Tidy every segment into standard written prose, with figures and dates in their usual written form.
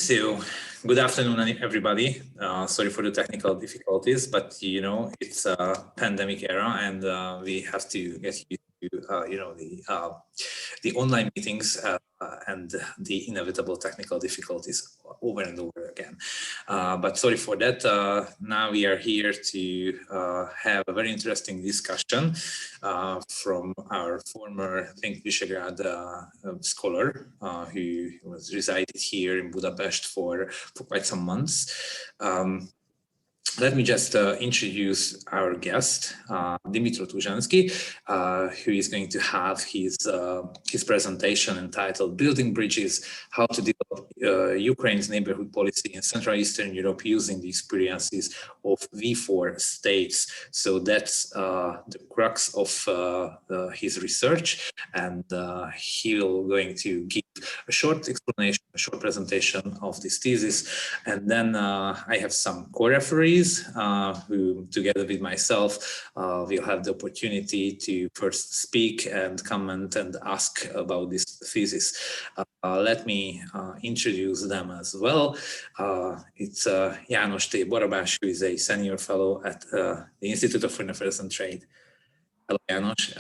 So, good afternoon, everybody. Sorry for the technical difficulties, but it's a pandemic era, and we have to get used to the online meetings and the inevitable technical difficulties over and over again. But sorry for that. Now we are here to have a very interesting discussion from our former Think Visegrad scholar who was resided here in Budapest for quite some months. Let me just introduce our guest, Dmytro Tuzhanskyi, who is going to have his presentation entitled "Building Bridges: How to Develop Ukraine's Neighborhood Policy in Central Eastern Europe Using the Experiences of V4 States." So that's the crux of his research, and he will going to give a short explanation, a short presentation of this thesis, and then I have some co-referees who, together with myself, will have the opportunity to first speak and comment and ask about this thesis. Let me introduce them as well. It's János T. Barabás, who is a senior fellow at the Institute of Foreign Affairs and Trade. Hello, János.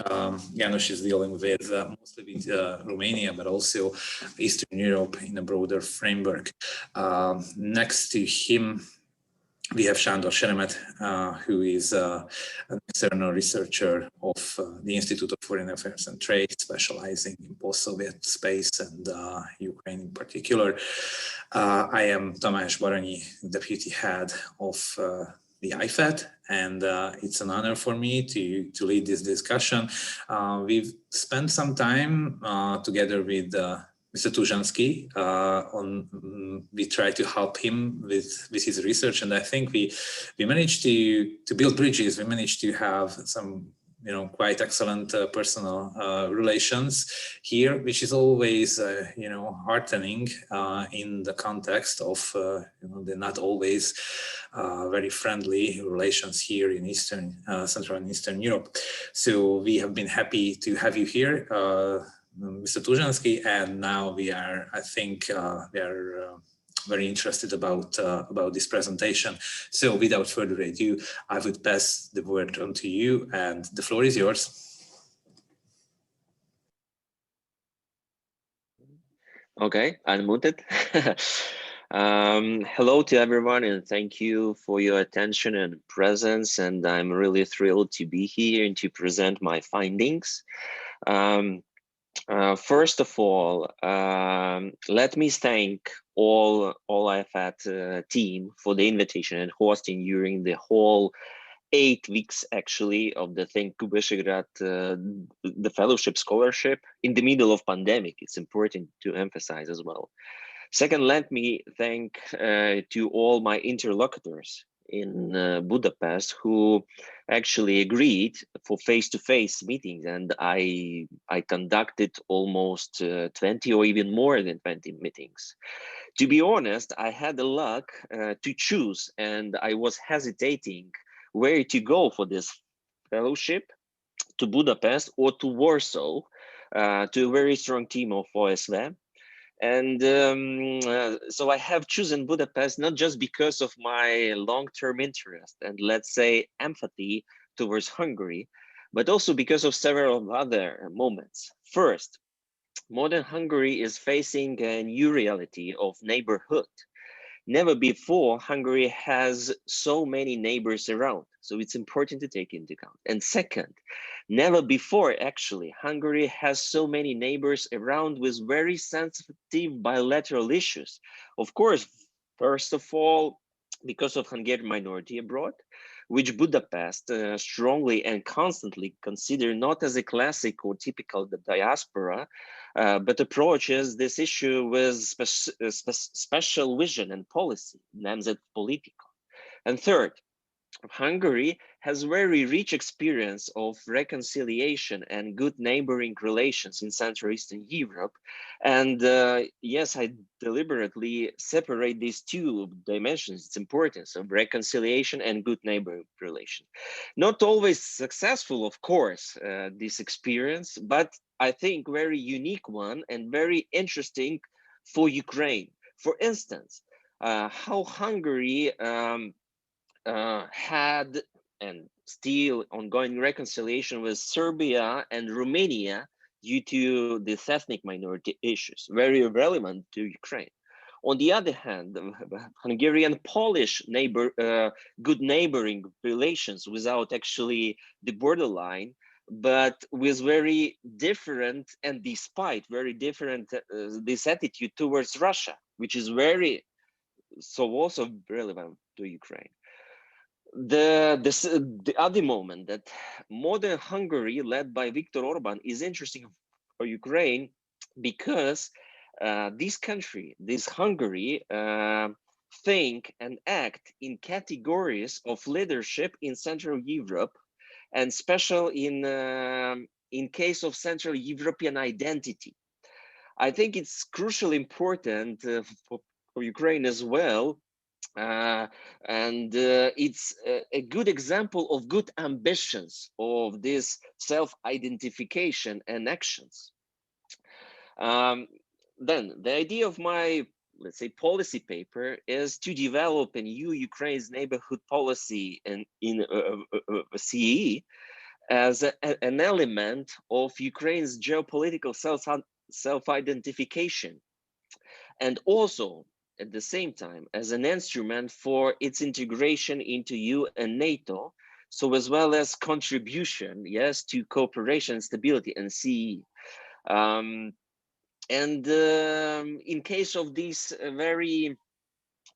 János is dealing with mostly with Romania, but also Eastern Europe in a broader framework. Next to him, we have Sándor Seremet, who is an external researcher of the Institute of Foreign Affairs and Trade, specializing in post-Soviet space and Ukraine in particular. I am Tamás, Baranyi, deputy head of the IFAT, and it's an honor for me to lead this discussion. We've spent some time together with Mr. Tuzhanskyi we try to help him with his research, and I think we managed to build bridges. We managed to have some quite excellent personal relations here, which is always heartening in the context of the not always very friendly relations here in Central and Eastern Europe. So we have been happy to have you here, Mr. Tuzhanskyi, and now I think we are very interested about this presentation. So without further ado, I would pass the word on to you, and the floor is yours. Okay, unmuted. Hello to everyone, and thank you for your attention and presence. And I'm really thrilled to be here and to present my findings. First of all, let me thank all IFAT team for the invitation and hosting during the whole 8 weeks actually of the Think Visegrad, the fellowship scholarship in the middle of pandemic. It's important to emphasize as well. Second, let me thank to all my interlocutors in Budapest who actually agreed for face-to-face meetings, and I conducted almost 20 or even more than 20 meetings. To be honest, I had the luck to choose, and I was hesitating where to go for this fellowship, to Budapest or to Warsaw, to a very strong team of OSV. And so I have chosen Budapest not just because of my long-term interest and, let's say, empathy towards Hungary, but also because of several other moments. First, modern Hungary is facing a new reality of neighborhood. Never before Hungary has so many neighbors around, so it's important to take into account. And second, never before actually Hungary has so many neighbors around with very sensitive bilateral issues. Of course, first of all, because of Hungarian minority abroad, which Budapest strongly and constantly consider not as a classic or typical diaspora, but approaches this issue with special vision and policy, names it political. And third, Hungary has very rich experience of reconciliation and good neighboring relations in Central Eastern Europe. And yes, I deliberately separate these two dimensions, its importance of reconciliation and good neighboring relation. Not always successful, of course, this experience, but I think very unique one and very interesting for Ukraine, For instance, how Hungary had and still ongoing reconciliation with Serbia and Romania due to these ethnic minority issues, very relevant to Ukraine. On the other hand, the Hungarian-Polish good neighboring relations without actually the borderline, but with very different and despite very different this attitude towards Russia, which is very also relevant to Ukraine. The other moment that modern Hungary, led by Viktor Orban, is interesting for Ukraine because this country, this Hungary, think and act in categories of leadership in Central Europe, and special in case of Central European identity. I think it's crucially important for Ukraine as well. It's a good example of good ambitions of this self-identification and actions. Then the idea of my, let's say, policy paper is to develop a new Ukraine's neighborhood policy in CE as an element of Ukraine's geopolitical self-identification, and also at the same time as an instrument for its integration into EU and NATO, so as well as contribution, yes, to cooperation, stability, and CE. In case of this very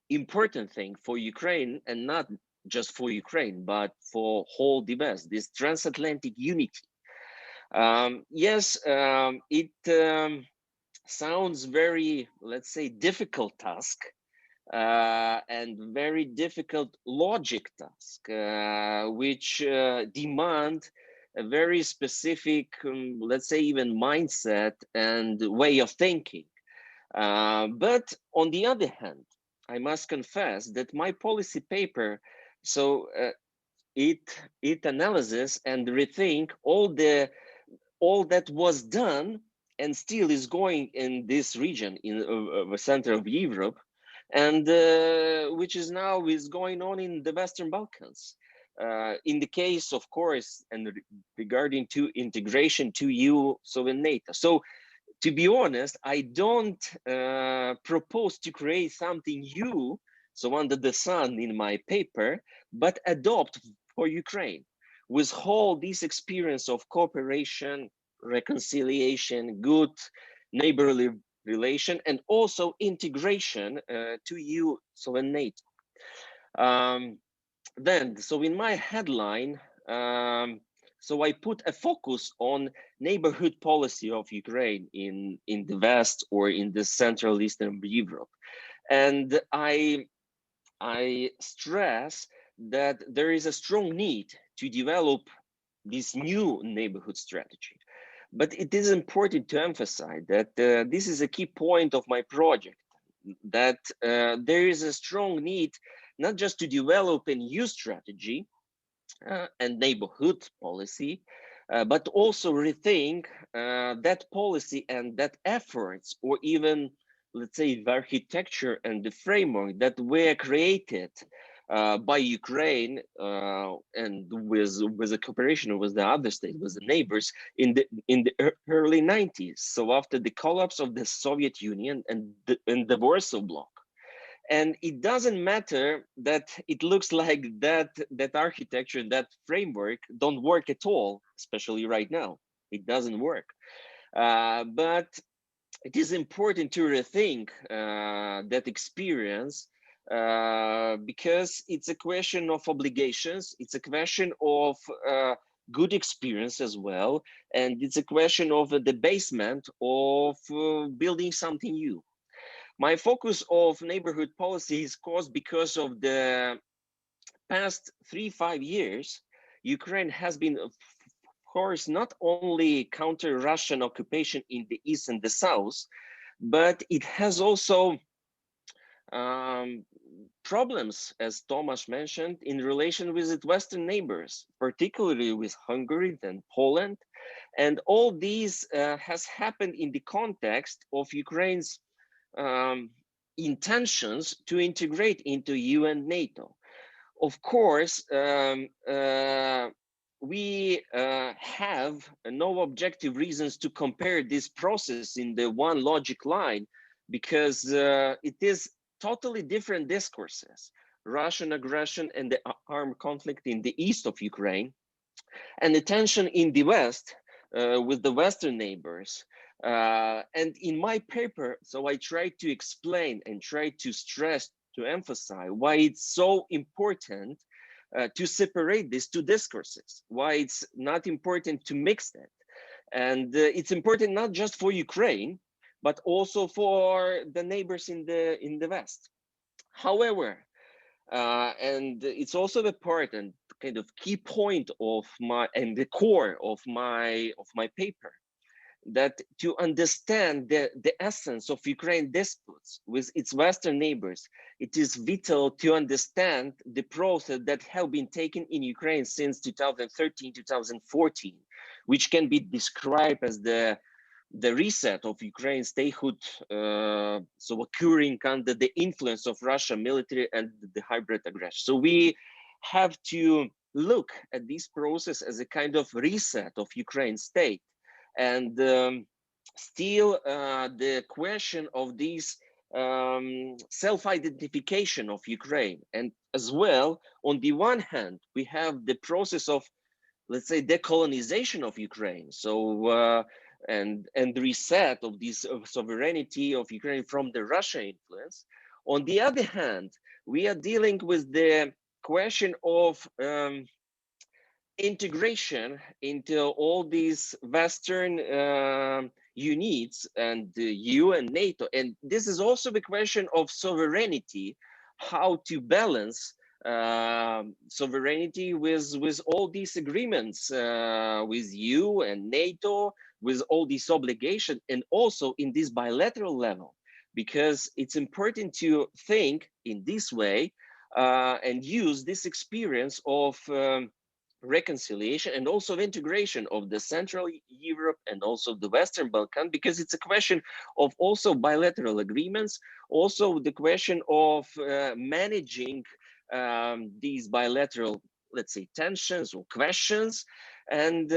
important thing for Ukraine, and not just for Ukraine, but for whole the West, this transatlantic unity. It sounds very, let's say, difficult task and very difficult logic task, which demand a very specific, let's say, even mindset and way of thinking. But on the other hand, I must confess that my policy paper, it analyzes and rethink all that was done and still is going in this region in the center of Europe, and which is now going on in the Western Balkans. In the case, of course, and regarding to integration to EU, so in NATO. So to be honest, I don't propose to create something new, so under the sun in my paper, but adopt for Ukraine with all this experience of cooperation, reconciliation, good neighborly relation, and also integration to EU, so in NATO. So in my headline, so I put a focus on neighborhood policy of Ukraine in the West or in the Central Eastern Europe. And I stress that there is a strong need to develop this new neighborhood strategy. But it is important to emphasize that this is a key point of my project, that there is a strong need not just to develop a new strategy and neighborhood policy, but also rethink that policy and that efforts, or even, let's say, the architecture and the framework that were created by Ukraine and with the cooperation with the other states, with the neighbors in the early 90s. So after the collapse of the Soviet Union and the Warsaw Bloc. And it doesn't matter that it looks like that architecture, that framework don't work at all, especially right now. It doesn't work. But it is important to rethink that experience because it's a question of obligations. It's a question of good experience as well. And it's a question of the basement of building something new. My focus of neighborhood policy is caused because of the past 3-5 years, Ukraine has been, of course, not only counter Russian occupation in the east and the south, but it has also problems, as Tamás mentioned, in relation with its Western neighbors, particularly with Hungary and Poland. And all these has happened in the context of Ukraine's intentions to integrate into EU and NATO. Of course, we have no objective reasons to compare this process in the one logic line, because it is totally different discourses. Russian aggression and the armed conflict in the east of Ukraine, and the tension in the West with the Western neighbors. And in my paper, so I try to explain and try to stress, to emphasize why it's so important to separate these two discourses, why it's not important to mix that. And it's important not just for Ukraine, but also for the neighbors in the West. However, and it's also the part and kind of key point of my, and the core of my paper, that to understand the essence of Ukraine disputes with its Western neighbors, it is vital to understand the process that have been taken in Ukraine since 2013, 2014, which can be described as the reset of Ukraine's statehood, so occurring under the influence of Russian military and the hybrid aggression. So we have to look at this process as a kind of reset of Ukraine's state. And still the question of this self-identification of Ukraine. And as well, on the one hand, we have the process of, let's say, decolonization of Ukraine. So and the reset of this sovereignty of Ukraine from the Russian influence. On the other hand, we are dealing with the question of integration into all these Western units and the EU and NATO. And this is also the question of sovereignty, how to balance sovereignty with all these agreements with EU and NATO, with all these obligations, and also in this bilateral level, because it's important to think in this way and use this experience of reconciliation and also integration of the Central Europe and also the Western Balkan, because it's a question of also bilateral agreements, also the question of managing these bilateral, let's say, tensions or questions. And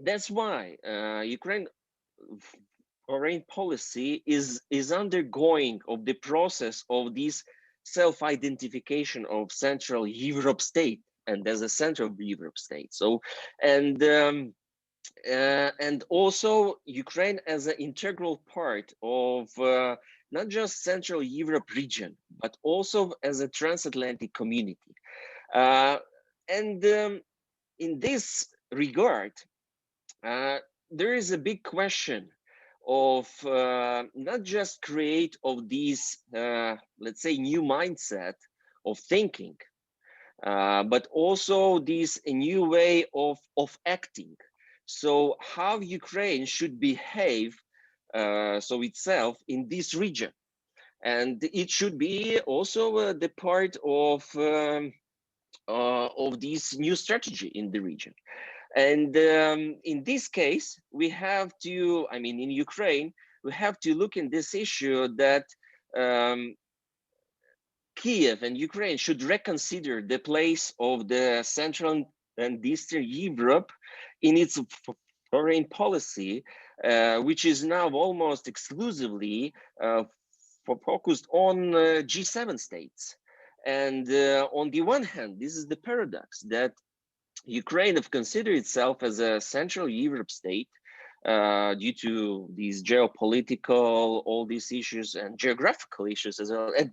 that's why Ukraine foreign policy is undergoing of the process of this self-identification of Central Europe state and as a Central Europe state. So, and also Ukraine as an integral part of not just Central Europe region, but also as a transatlantic community. And in this regard, there is a big question of not just create of these, let's say, new mindset of thinking, but also this a new way of acting. So how Ukraine should behave so itself in this region. And it should be also the part of this new strategy in the region. And in this case, we have to, I mean, in Ukraine, we have to look in this issue that Kiev and Ukraine should reconsider the place of the Central and Eastern Europe in its foreign policy, which is now almost exclusively focused on G7 states. And on the one hand, this is the paradox that Ukraine have considered itself as a Central Europe state due to these geopolitical, all these issues and geographical issues as well, and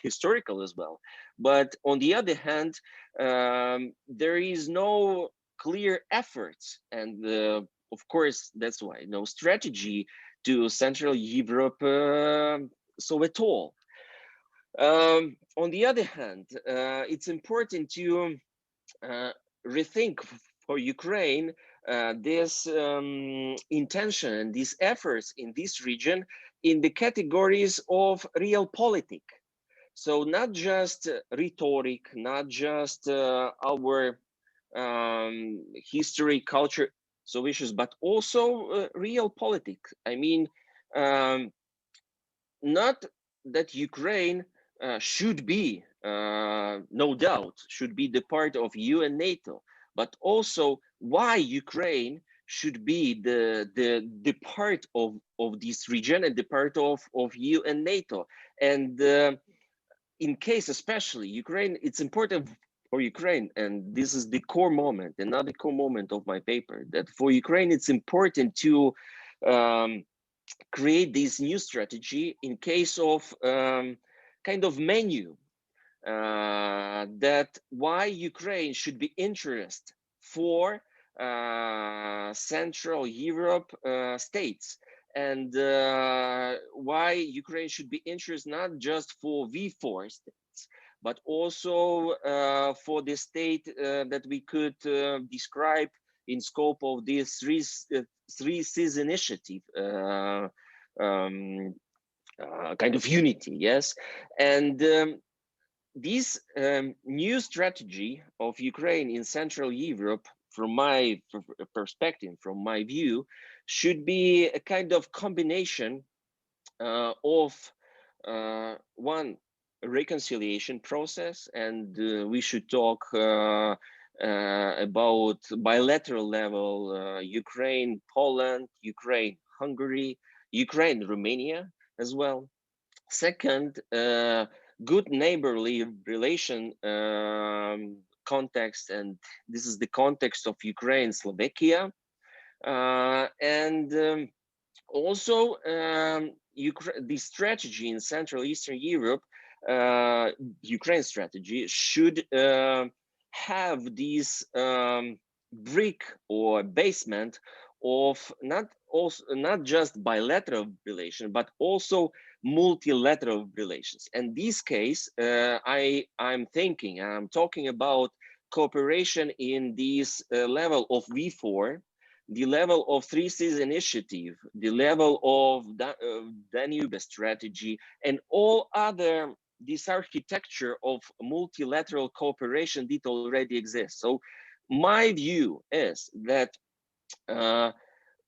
historical as well. But on the other hand, there is no clear efforts, and of course, that's why no strategy to Central Europe so at all. On the other hand, it's important to rethink for Ukraine this intention and these efforts in this region in the categories of realpolitik. So not just rhetoric, not just our history, culture, so issues, but also realpolitik. I mean, not that Ukraine should be, no doubt, should be the part of EU and NATO, but also why Ukraine should be the part of this region and the part of EU and NATO. And in case especially Ukraine, it's important for Ukraine, and this is the core moment, another core moment of my paper, that for Ukraine it's important to create this new strategy in case of kind of menu that why Ukraine should be interested for Central Europe states, and why Ukraine should be interested not just for V4 states, but also for the state that we could describe in scope of this three Cs initiative, kind of unity, yes. And this new strategy of Ukraine in Central Europe, from my perspective, from my view, should be a kind of combination of one, reconciliation process, and we should talk about bilateral level, Ukraine, Poland, Ukraine, Hungary, Ukraine, Romania as well. Second, good neighborly relation context, and this is the context of Ukraine, Slovakia, and also the strategy in Central Eastern Europe, Ukraine strategy should have this brick or basement of not just bilateral relation, but also multilateral relations. And this case, I'm talking about cooperation in this level of V4, the level of Three Seas initiative, the level of Danube strategy, and all other this architecture of multilateral cooperation that already exists. So my view is that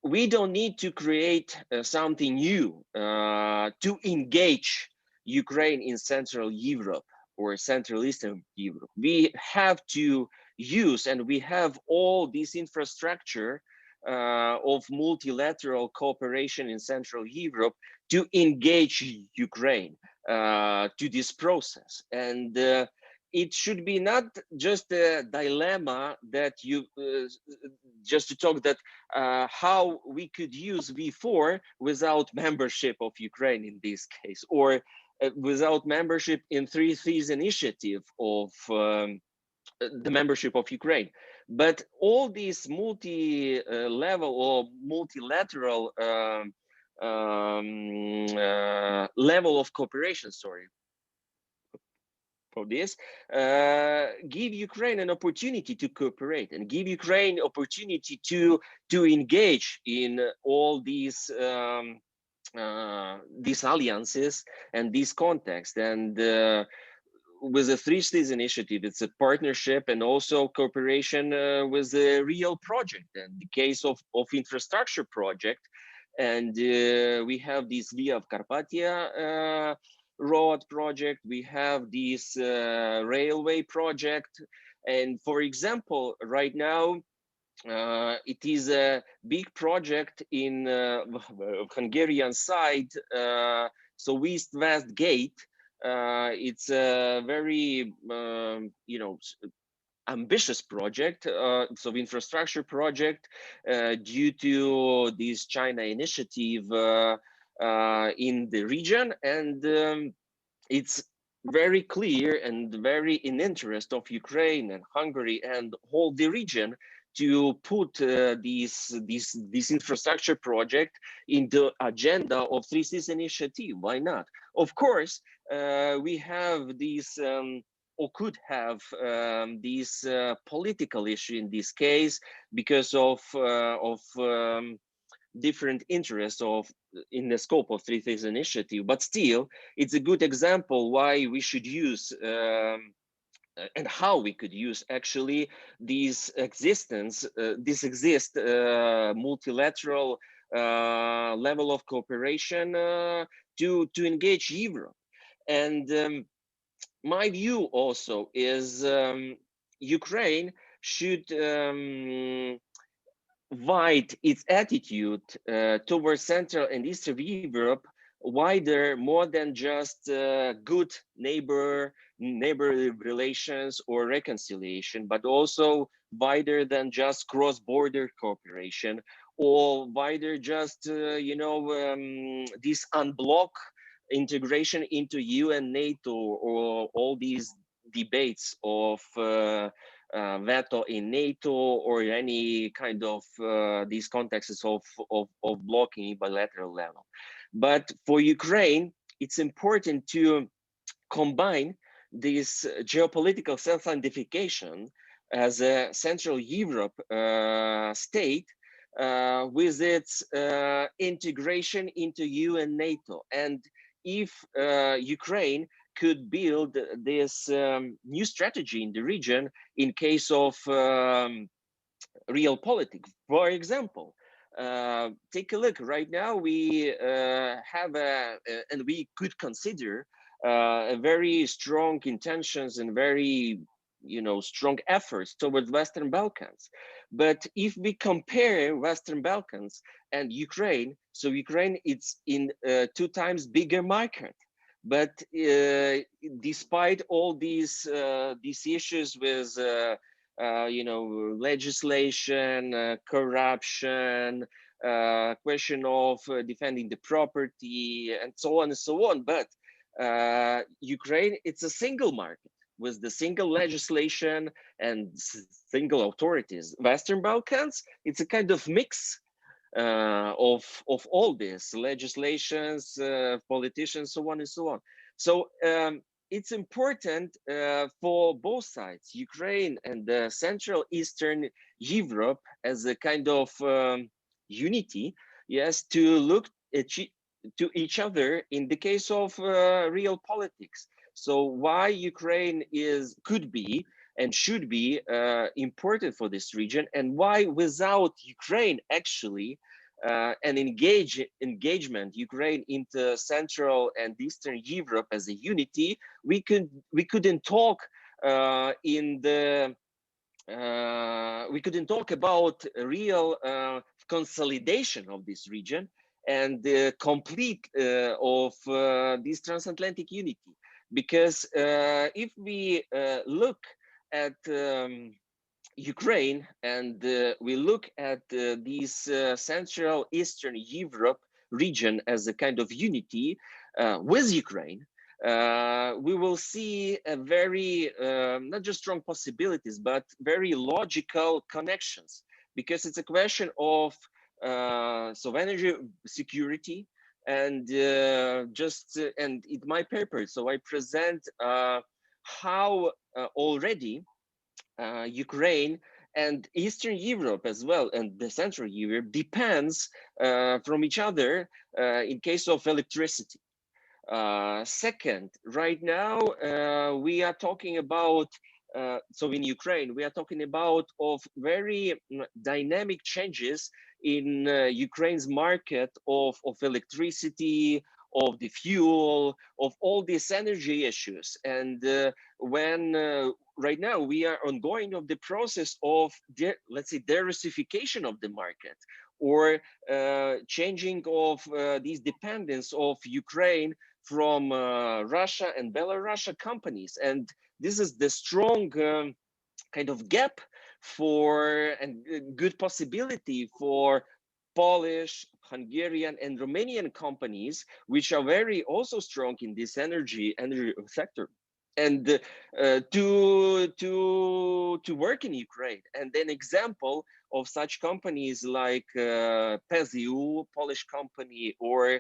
we don't need to create something new to engage Ukraine in Central Europe or Central Eastern Europe. We have to use, and we have all this infrastructure of multilateral cooperation in Central Europe to engage Ukraine to this process. And it should be not just a dilemma that you just to talk that how we could use V4 without membership of Ukraine in this case, or without membership in Three Seas initiative of the membership of Ukraine. But all these multi-level or multilateral level of cooperation, for this, give Ukraine an opportunity to cooperate and give Ukraine opportunity to engage in all these alliances and this context. And with the Three Seas initiative, it's a partnership and also cooperation with a real project. And the case of infrastructure project, and we have this Via of Carpathia road project, we have this railway project, and for example, right now it is a big project in Hungarian side, so East-West Gate. It's a very ambitious project, so infrastructure project due to this China initiative in the region, and it's very clear and very in interest of Ukraine and Hungary and all the region to put this infrastructure project in the agenda of Three Seas initiative. Why not? Of course, we have this or could have this political issue in this case because of different interests in the scope of Three Seas initiative, but still it's a good example why we should use and how we could use actually this multilateral level of cooperation to engage Europe. And my view also is Ukraine should wide its attitude towards Central and Eastern Europe wider, more than just good neighborly relations or reconciliation, but also wider than just cross-border cooperation, or wider just this unblock integration into UN, NATO, or all these debates of veto in NATO, or any kind of these contexts of blocking bilateral level. But for Ukraine, it's important to combine this geopolitical self-identification as a Central Europe state with its integration into UN, NATO. And if Ukraine could build this new strategy in the region in case of real politics. For example, take a look. Right now, we have and we could consider a very strong intentions and very strong efforts towards Western Balkans. But if we compare Western Balkans and Ukraine, so Ukraine, it's in 2 times bigger market. But despite all these issues with legislation, corruption, question of defending the property, and so on and so on. But Ukraine, it's a single market with the single legislation and single authorities. Western Balkans, it's a kind of mix of all this legislations, politicians, so on and so on. So it's important for both sides, Ukraine and Central Eastern Europe, as a kind of unity, yes, to look at to each other in the case of real politics. So why Ukraine could be and should be important for this region, and why without Ukraine actually an engagement Ukraine into Central and Eastern Europe as a unity, we couldn't talk we couldn't talk about real consolidation of this region and the complete of this transatlantic unity. Because if we look at Ukraine and we look at this Central Eastern Europe region as a kind of unity with Ukraine, we will see a very not just strong possibilities, but very logical connections, because it's a question of energy security. And and in my paper, so I present how already Ukraine and Eastern Europe as well, and the Central Europe depends from each other in case of electricity. Second, right now we are talking about so in Ukraine we are talking about of very dynamic changes in Ukraine's market of electricity, of the fuel, of all these energy issues. And when right now we are ongoing of the process of let's say diversification of the market, or changing of these dependence of Ukraine from Russia and Belarus companies. And this is the strong kind of gap for and good possibility for Polish, Hungarian, and Romanian companies, which are very also strong in this energy sector, and to work in Ukraine. And an example of such companies like PZU, Polish company, or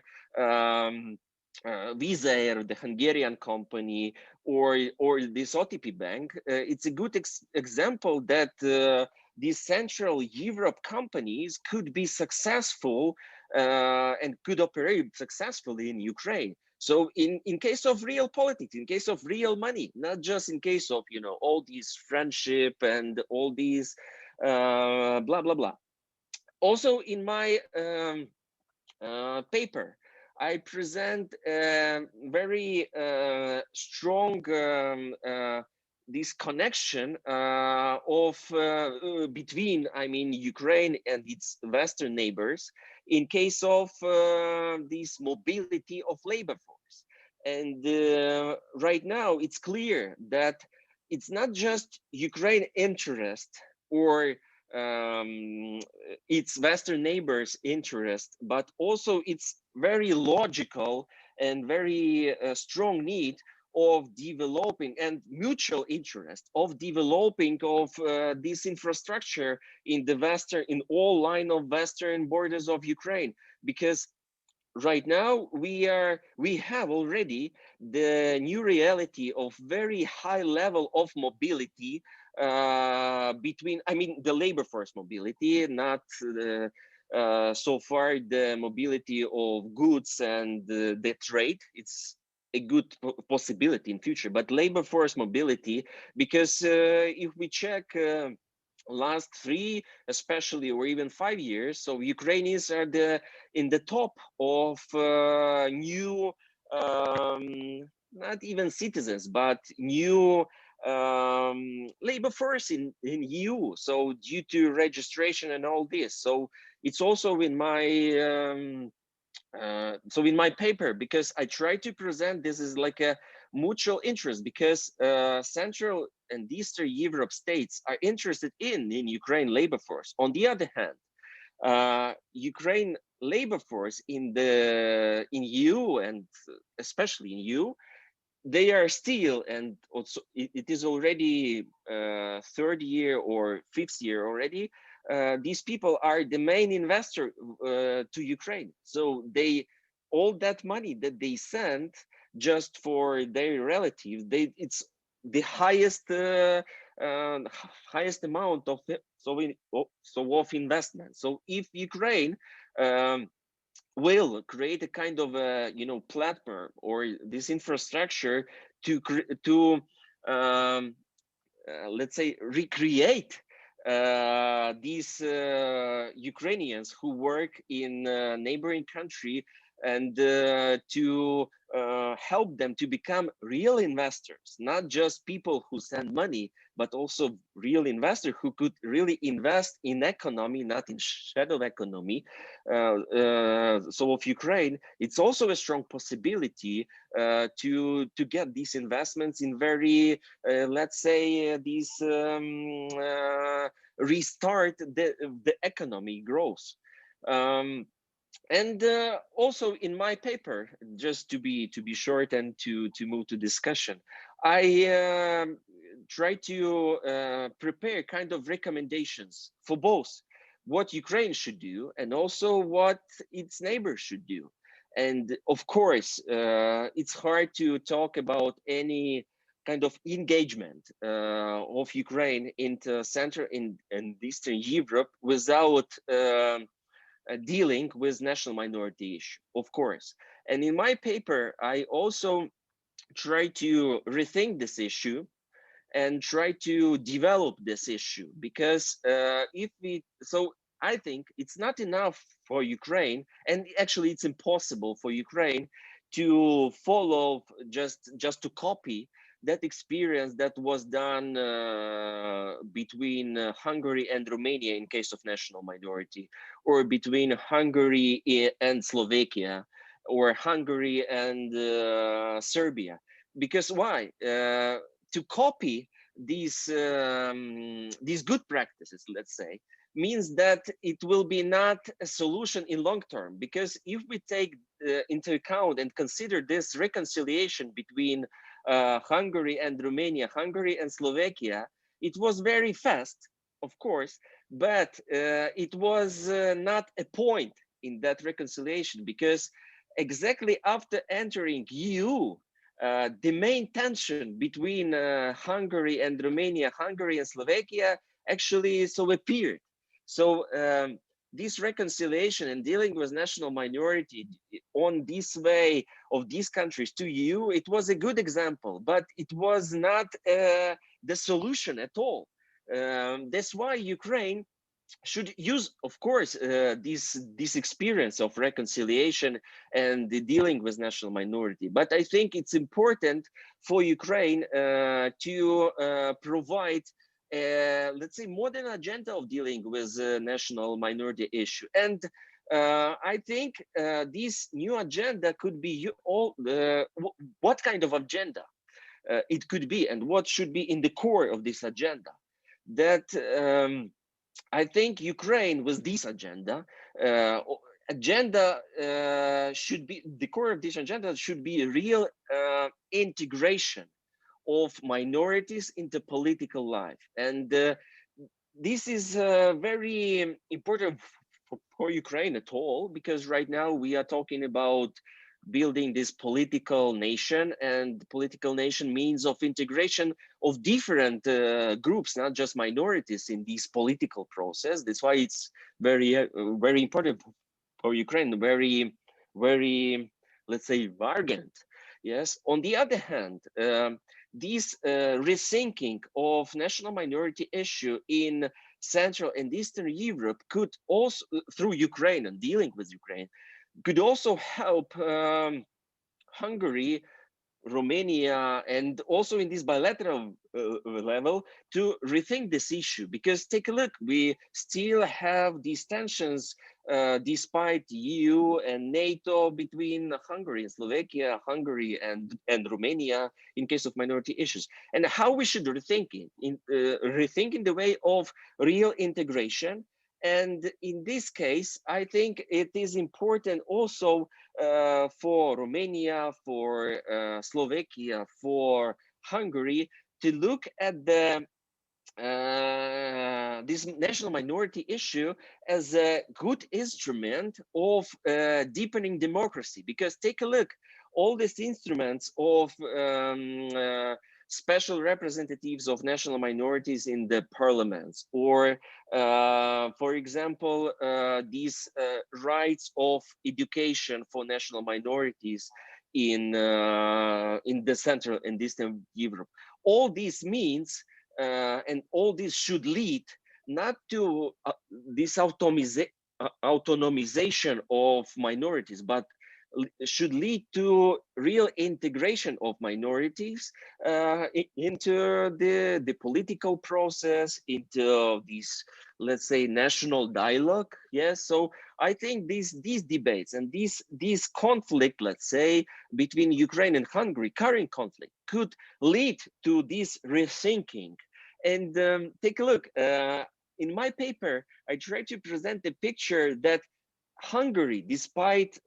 Visa Air, the Hungarian company, or this OTP Bank, it's a good example that these Central Europe companies could be successful and could operate successfully in Ukraine. So in case of real politics, in case of real money, not just in case of all these friendship and all these blah blah blah. Also in my paper, I present very strong this connection of between, I mean, Ukraine and its Western neighbors in case of this mobility of labor force. And right now, it's clear that it's not just Ukraine interest or its Western neighbors' interest, but also its very logical and very strong need of developing and mutual interest of developing of this infrastructure in the Western, in all line of Western borders of Ukraine, because right now we have already the new reality of very high level of mobility between, I mean, the labor force mobility, not so far the mobility of goods and the trade. It's a good possibility in future, but labor force mobility, because if we check last 3 especially, or even 5 years, so Ukrainians are in the top of new not even citizens, but new labor force in EU, so due to registration and all this. So it's also in my so in my paper, because I try to present this is like a mutual interest, because Central and Eastern Europe states are interested in Ukraine labor force. On the other hand, Ukraine labor force in EU, and especially in EU, they are still, and also it is already 3rd year or 5th year already, these people are the main investor to Ukraine. So they, all that money that they send just for their relatives, it's the highest highest amount of of investment. So if Ukraine will create a kind of a platform or this infrastructure to let's say recreate these Ukrainians who work in a neighboring country, and to help them to become real investors, not just people who send money, but also real investors who could really invest in economy, not in shadow economy. So of Ukraine, it's also a strong possibility to get these investments in very, let's say, these restart the economy growth. And also in my paper, just to be short and to move to discussion, I try to prepare kind of recommendations for both what Ukraine should do and also what its neighbors should do. And of course, it's hard to talk about any kind of engagement of Ukraine into Central and Eastern Europe without dealing with national minority issue, of course. And in my paper, I also try to rethink this issue and try to develop this issue, because I think it's not enough for Ukraine, and actually it's impossible for Ukraine to follow, just to copy that experience that was done between Hungary and Romania in case of national minority, or between Hungary and Slovakia, or Hungary and Serbia. Because why? To copy these good practices, let's say, means that it will be not a solution in long term. Because if we take into account and consider this reconciliation between Hungary and Romania, Hungary and Slovakia, it was very fast, of course, but it was not a point in that reconciliation, because exactly after entering EU, the main tension between Hungary and Romania, Hungary and Slovakia actually appeared. So this reconciliation and dealing with national minority on this way of these countries to EU, it was a good example, but it was not the solution at all. That's why Ukraine should use, of course, this experience of reconciliation and the dealing with national minority. But I think it's important for Ukraine to provide, let's say, modern agenda of dealing with national minority issue. And I think this new agenda could be what kind of agenda it could be, and what should be in the core of this agenda. That I think Ukraine with this agenda, should be, the core of this agenda should be a real integration of minorities into political life. And this is very important for Ukraine at all, because right now we are talking about building this political nation, and political nation means of integration of different groups, not just minorities, in this political process. That's why it's very important for Ukraine, very, let's say, urgent. Yes. On the other hand, this rethinking of national minority issue in Central and Eastern Europe could also, through Ukraine and dealing with Ukraine, could also help Hungary, Romania, and also in this bilateral level to rethink this issue. Because take a look, we still have these tensions despite EU and NATO between Hungary and Slovakia, Hungary and Romania in case of minority issues. And how we should rethink it, rethink in the way of real integration. And in this case, I think it is important also for Romania, for Slovakia, for Hungary to look at the this national minority issue as a good instrument of deepening democracy. Because take a look, all these instruments of special representatives of national minorities in the parliaments, or for example, these rights of education for national minorities in the Central and Eastern Europe. All this means, and all this should lead not to this autonomization of minorities, but should lead to real integration of minorities into the political process, into this, let's say, national dialogue. Yes, so I think these debates and this conflict, let's say, between Ukraine and Hungary, current conflict, could lead to this rethinking. And take a look, in my paper, I try to present a picture that Hungary, despite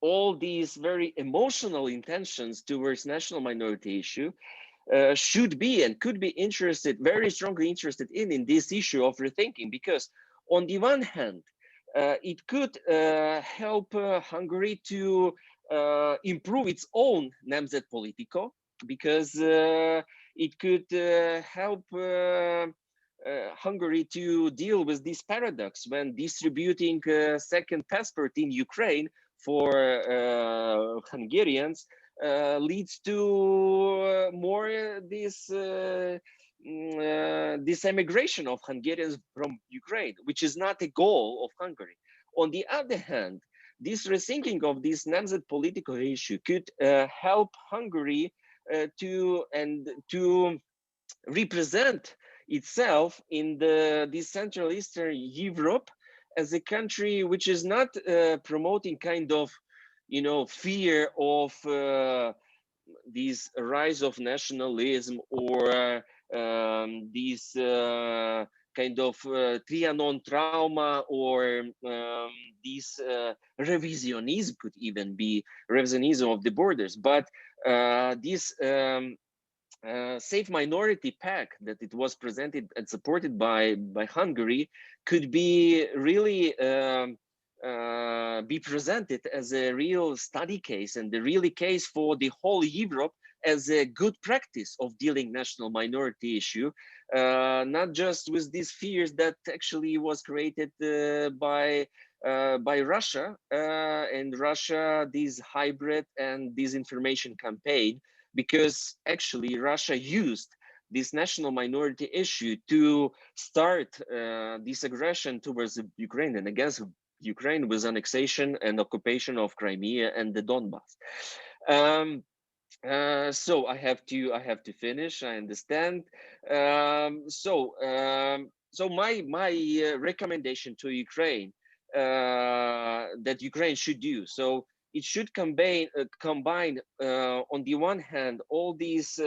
all these very emotional intentions towards national minority issue, should be and could be interested, very strongly interested in this issue of rethinking. Because on the one hand, it could help Hungary to improve its own Nemzetpolitika, because it could help Hungary to deal with this paradox when distributing a second passport in Ukraine for Hungarians leads to more this emigration of Hungarians from Ukraine, which is not a goal of Hungary. On the other hand, this rethinking of this political issue could help Hungary to represent itself in this Central Eastern Europe as a country which is not promoting kind of, fear of this rise of nationalism, or this kind of Trianon trauma, or this revisionism, could even be revisionism of the borders. But this safe minority pact that it was presented and supported by Hungary could be really be presented as a real study case, and the really case for the whole Europe as a good practice of dealing national minority issue, not just with these fears that actually was created by Russia, and Russia, this hybrid and disinformation campaign, because actually Russia used this national minority issue to start this aggression towards Ukraine and against Ukraine with annexation and occupation of Crimea and the Donbass. So I have to finish. I understand. So my recommendation to Ukraine that Ukraine should do. So it should combine on the one hand all these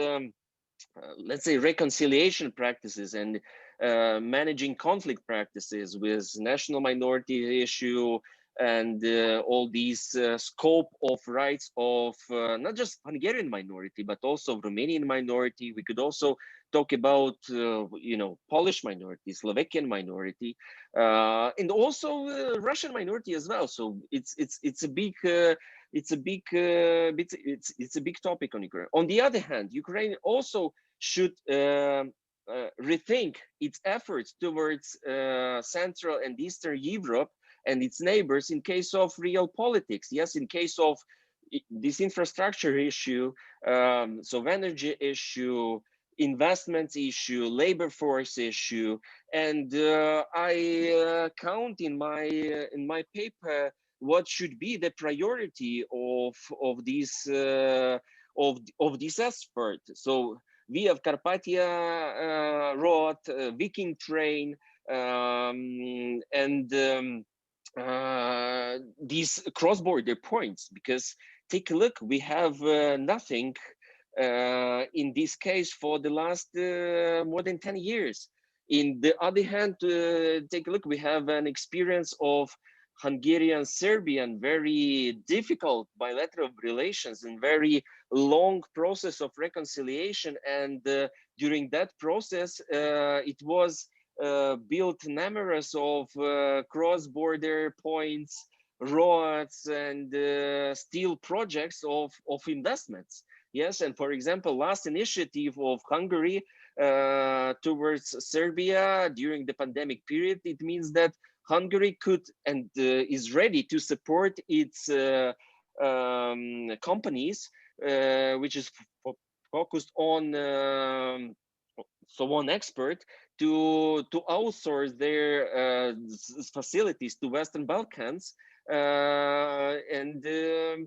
let's say reconciliation practices and managing conflict practices with national minority issue and all these scope of rights of not just Hungarian minority but also Romanian minority. We could also talk about you know, Polish minority, Slovakian minority, and also Russian minority as well. So it's a big it's a big topic on Ukraine. On the other hand, Ukraine also should rethink its efforts towards Central and Eastern Europe and its neighbors in case of real politics. Yes, in case of this infrastructure issue, so energy issue, investments issue, labor force issue, and I count in my paper what should be the priority of this of this effort. So we have Carpathia Road, Viking Train, and these cross-border points. Because take a look, we have nothing in this case for the last more than 10 years. In the other hand, take a look, we have an experience of Hungarian-Serbian very difficult bilateral relations and very long process of reconciliation. And during that process, it was built numerous of cross-border points, roads, and steel projects of investments. Yes, and for example, last initiative of Hungary towards Serbia during the pandemic period, it means that Hungary could and is ready to support its companies, which is focused on on export to outsource their facilities to Western Balkans, and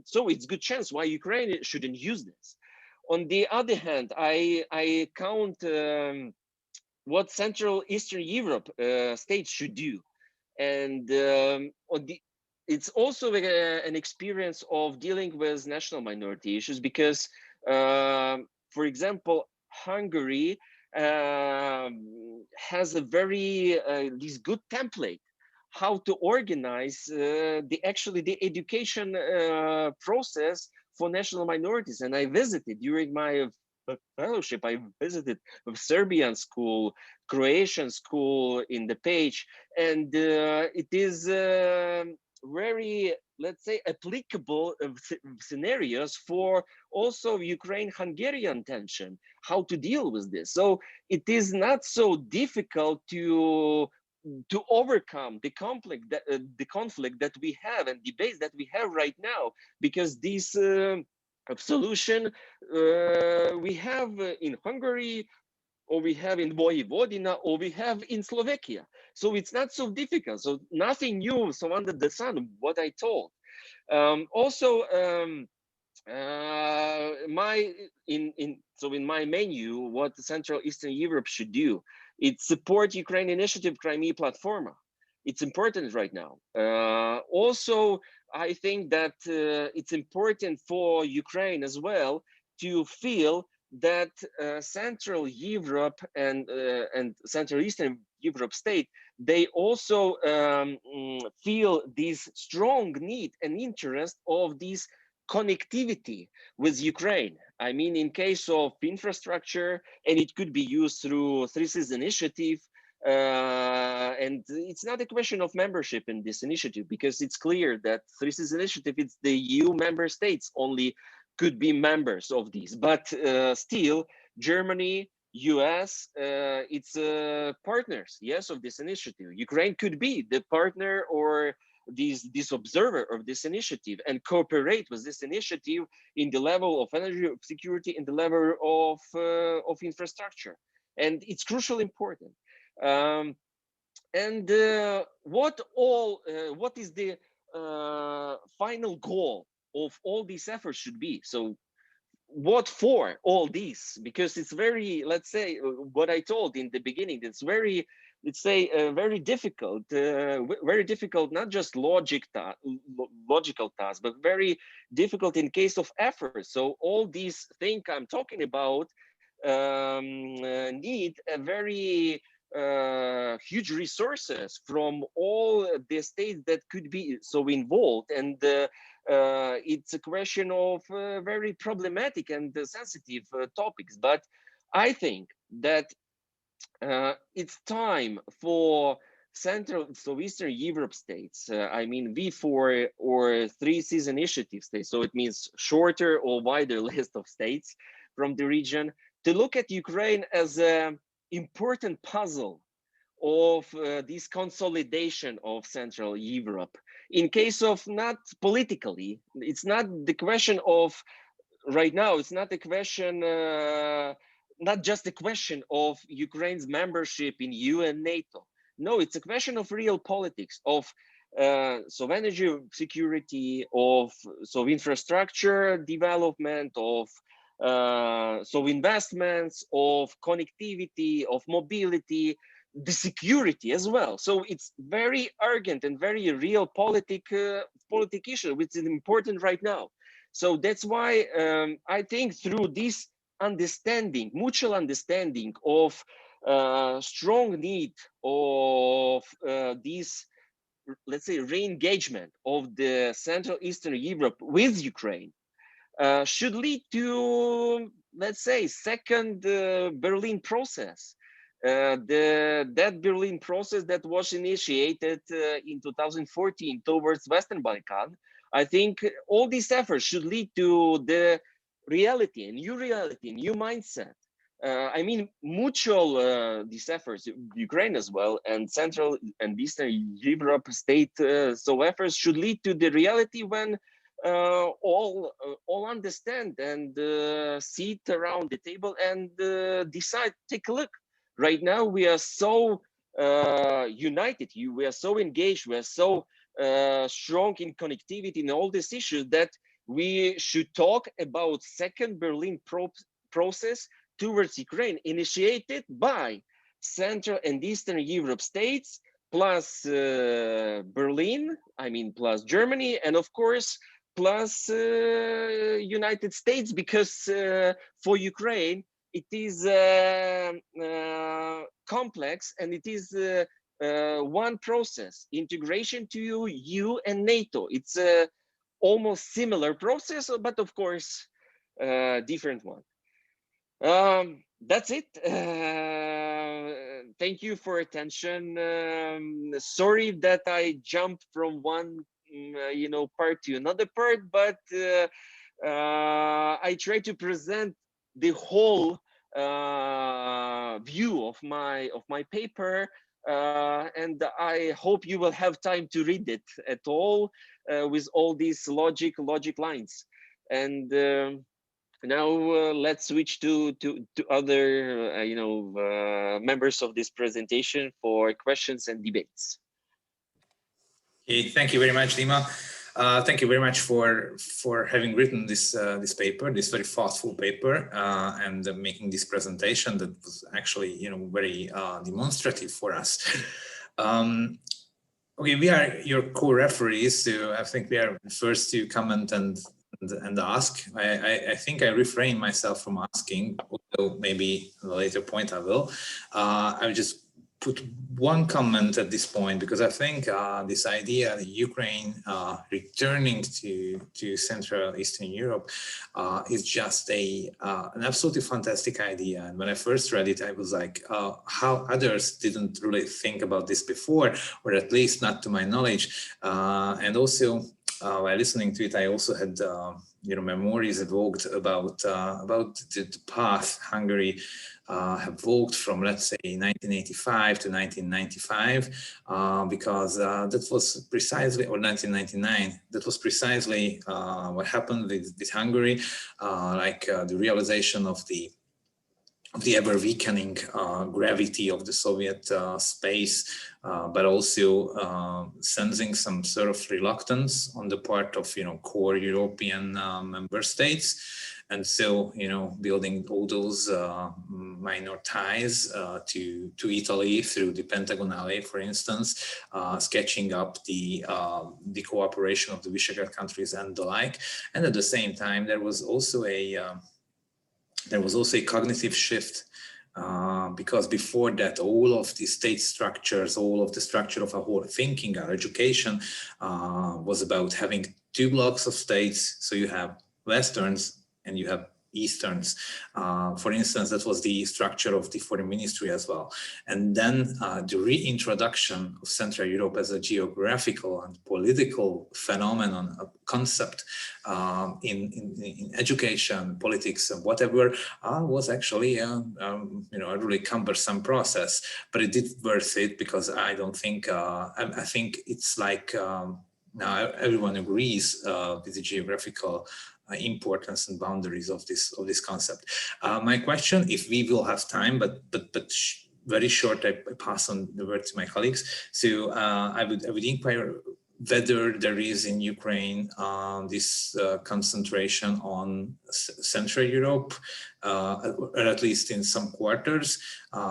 so it's good chance why Ukraine shouldn't use this. On the other hand, I count what Central Eastern Europe states should do. And it's also an experience of dealing with national minority issues, because, for example, Hungary has a very this good template how to organize the education process for national minorities. And I visited during my fellowship, I visited a Serbian school, Croatian school in the page, and it is very, let's say, applicable scenarios for also Ukraine-Hungarian tension, how to deal with this. So it is not so difficult to overcome the conflict that we have and debates that we have right now, because this solution we have in Hungary, or we have in Vojvodina, or we have in Slovakia. So it's not so difficult. So nothing new, so under the sun, what I told. Also, in my menu, what Central Eastern Europe should do, it's support Ukraine initiative Crimea platform. It's important right now. Also, I think that it's important for Ukraine as well to feel that Central Europe and Central Eastern Europe state, they also feel this strong need and interest of this connectivity with Ukraine. I mean, in case of infrastructure, and it could be used through Three Seas initiative, and it's not a question of membership in this initiative, because it's clear that Three Seas initiative, it's the EU member states only could be members of these, but still Germany, US, it's partners, yes, of this initiative. Ukraine could be the partner or this observer of this initiative and cooperate with this initiative in the level of energy security, in the level of infrastructure. And it's crucially important. What is the final goal of all these efforts should be? So what for all these? Because it's very, let's say, what I told in the beginning, it's very, let's say, very difficult, not just logical task, but very difficult in case of effort. So all these things I'm talking about need a very huge resources from all the states that could be so involved, and it's a question of very problematic and sensitive topics. But I think that it's time for Central, so Eastern Europe states, I mean V4 or 3 initiative states, so it means shorter or wider list of states from the region, to look at Ukraine as an important puzzle of this consolidation of Central Europe. In case of not politically, it's not the question of right now, it's not a question, not just a question of Ukraine's membership in EU and NATO. No, it's a question of real politics, of so energy security, of so infrastructure development, of so investments, of connectivity, of mobility, the security as well. So it's very urgent and very real politic issue, which is important right now. So that's why I think through this understanding, mutual understanding of strong need of this, let's say, re-engagement of the Central Eastern Europe with Ukraine should lead to, let's say, second Berlin process. That Berlin process that was initiated in 2014 towards Western Balkan, I think all these efforts should lead to the reality, a new mindset. I mean, mutual these efforts, Ukraine as well, and Central and Eastern Europe state so efforts should lead to the reality when all understand and sit around the table and decide, take a look. Right now, we are so united, we are so engaged, we are so strong in connectivity in all these issues that we should talk about second Berlin process towards Ukraine, initiated by Central and Eastern Europe states, plus Berlin, I mean, plus Germany, and of course, plus United States, because for Ukraine, it is complex, and it is one process, integration to EU and NATO. It's a almost similar process, but of course, different one. That's it. Thank you for attention. Sorry that I jumped from one part to another part, but I try to present the whole view of my paper, and I hope you will have time to read it at all with all these logic lines. And now let's switch to other members of this presentation for questions and debates. Okay, thank you very much, Dima. Thank you very much for having written this this paper, this very thoughtful paper, and making this presentation that was actually very demonstrative for us. Okay, we are your co-referees, so I think we are first to comment and ask. I think I refrain myself from asking, although maybe at a later point I will. I will just put one comment at this point, because I think this idea that Ukraine returning to Central Eastern Europe is just an absolutely fantastic idea. And when I first read it, I was like, how others didn't really think about this before, or at least not to my knowledge. And also, while listening to it, I also had memories evoked about the path Hungary have walked from, let's say, 1985 to 1995, because that was precisely, or 1999, that was precisely what happened with Hungary, the realization of the ever weakening gravity of the Soviet space, but also sensing some sort of reluctance on the part of core European member states. And so, building all those minor ties to Italy through the Pentagonale, for instance, sketching up the cooperation of the Visegrad countries and the like. And at the same time, there was also a cognitive shift, because before that, all of the state structures, all of the structure of our whole thinking, our education, was about having two blocks of states. So you have Westerns and you have Easterns. For instance, that was the structure of the foreign ministry as well. And then the reintroduction of Central Europe as a geographical and political phenomenon, a concept in education, politics, and whatever, was actually a really cumbersome process. But it did worth it, because I don't think, I think it's like, now everyone agrees with the geographical importance and boundaries of this concept. My question, if we will have time, but very short, I pass on the word to my colleagues. So I would inquire whether there is in Ukraine this concentration on Central Europe, or at least in some quarters,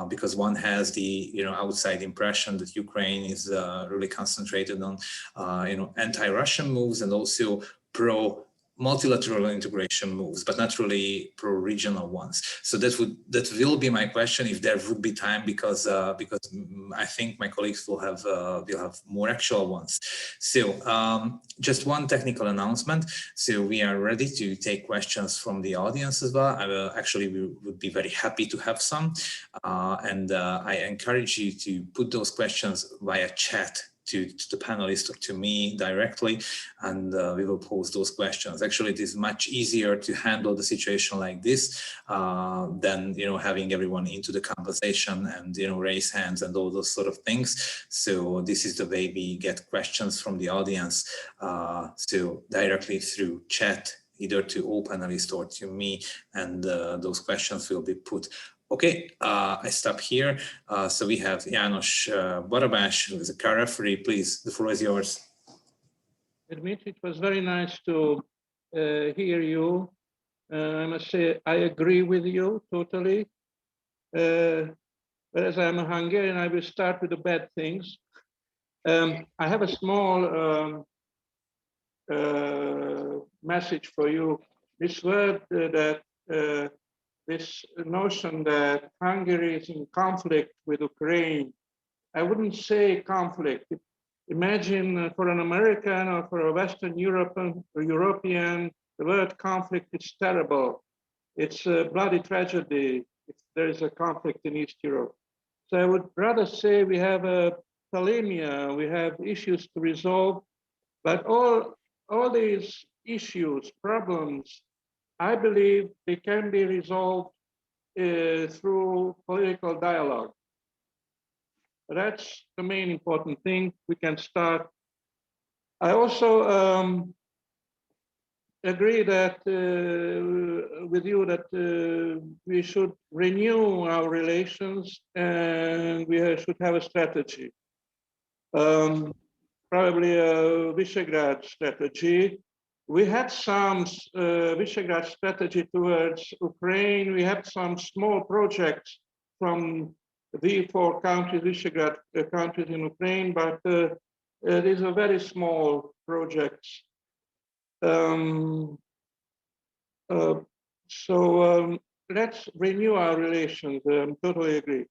because one has the outside impression that Ukraine is really concentrated on anti-Russian moves and also multilateral integration moves, but not really pro-regional ones. So that will be my question, if there would be time, because I think my colleagues will have more actual ones. So just one technical announcement. So we are ready to take questions from the audience as well. We would be very happy to have some, and I encourage you to put those questions via chat to the panelists or to me directly, and we will pose those questions. Actually, it is much easier to handle the situation like this than having everyone into the conversation and raise hands and all those sort of things. So this is the way we get questions from the audience, so directly through chat, either to all panelists or to me, and those questions will be put. Okay, I stop here. So we have János Barabás, who is a car referee. Please, the floor is yours. Dmytro, it was very nice to hear you. I must say, I agree with you totally. Whereas I'm a Hungarian, I will start with the bad things. I have a small message for you. This word this notion that Hungary is in conflict with Ukraine, I wouldn't say conflict. Imagine for an American or for a Western European, the word conflict is terrible. It's a bloody tragedy if there is a conflict in East Europe. So I would rather say we have a polemic, we have issues to resolve, but all these issues, problems, I believe they can be resolved through political dialogue. That's the main important thing. We can start. I also agree that with you that we should renew our relations and we should have a strategy. Probably a Visegrad strategy. We had some Visegrad strategy towards Ukraine. We had some small projects from the 4 countries, Visegrad countries in Ukraine, but these are very small projects. Let's renew our relations. Totally agree.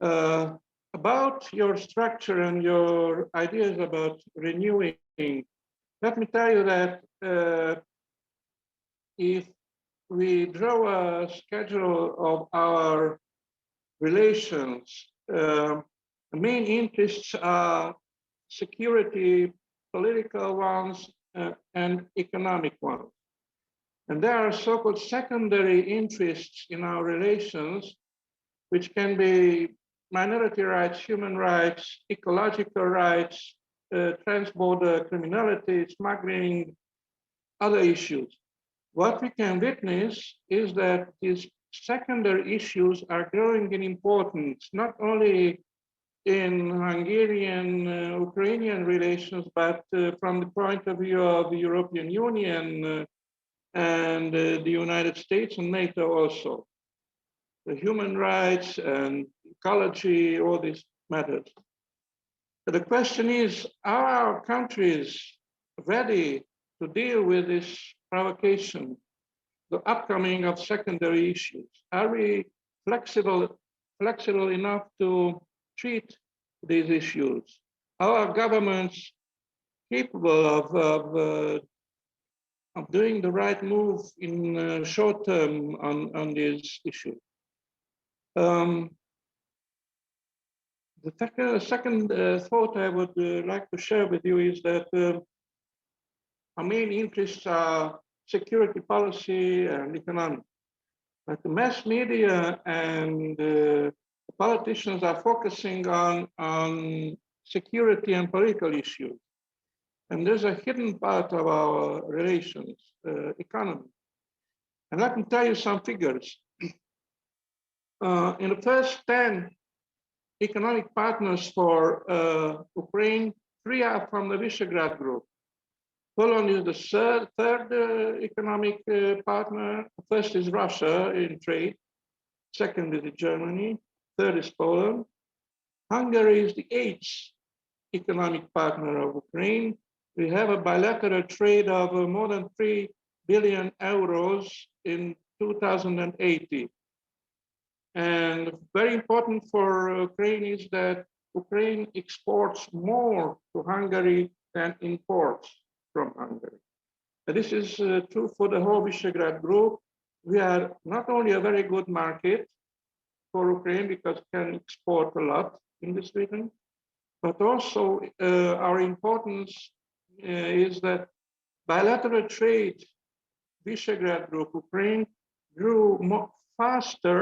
About your structure and your ideas about renewing, let me tell you that if we draw a schedule of our relations, the main interests are security, political ones, and economic ones. And there are so-called secondary interests in our relations which can be minority rights, human rights, ecological rights, transborder criminality, smuggling, other issues. What we can witness is that these secondary issues are growing in importance, not only in Hungarian-Ukrainian relations, but from the point of view of the European Union and the United States and NATO also. The human rights and ecology, all these matters. But the question is, are our countries ready to deal with this provocation, the upcoming of secondary issues? Are we flexible enough to treat these issues? Are our governments capable of doing the right move in short term on these issues? The second thought I would like to share with you is that our main interests are security policy and economic. But the mass media and politicians are focusing on security and political issues. And there's a hidden part of our relations, economy. And let me tell you some figures. In the first 10 economic partners for Ukraine, 3 are from the Visegrad Group. Poland is the third economic partner. First is Russia in trade. Second is Germany. Third is Poland. Hungary is the 8th economic partner of Ukraine. We have a bilateral trade of more than 3 billion euros in 2018. And very important for Ukraine is that Ukraine exports more to Hungary than imports from Hungary. And this is true for the whole Visegrad Group. We are not only a very good market for Ukraine because we can export a lot in this region, but also our importance is that bilateral trade, Visegrad Group, Ukraine grew faster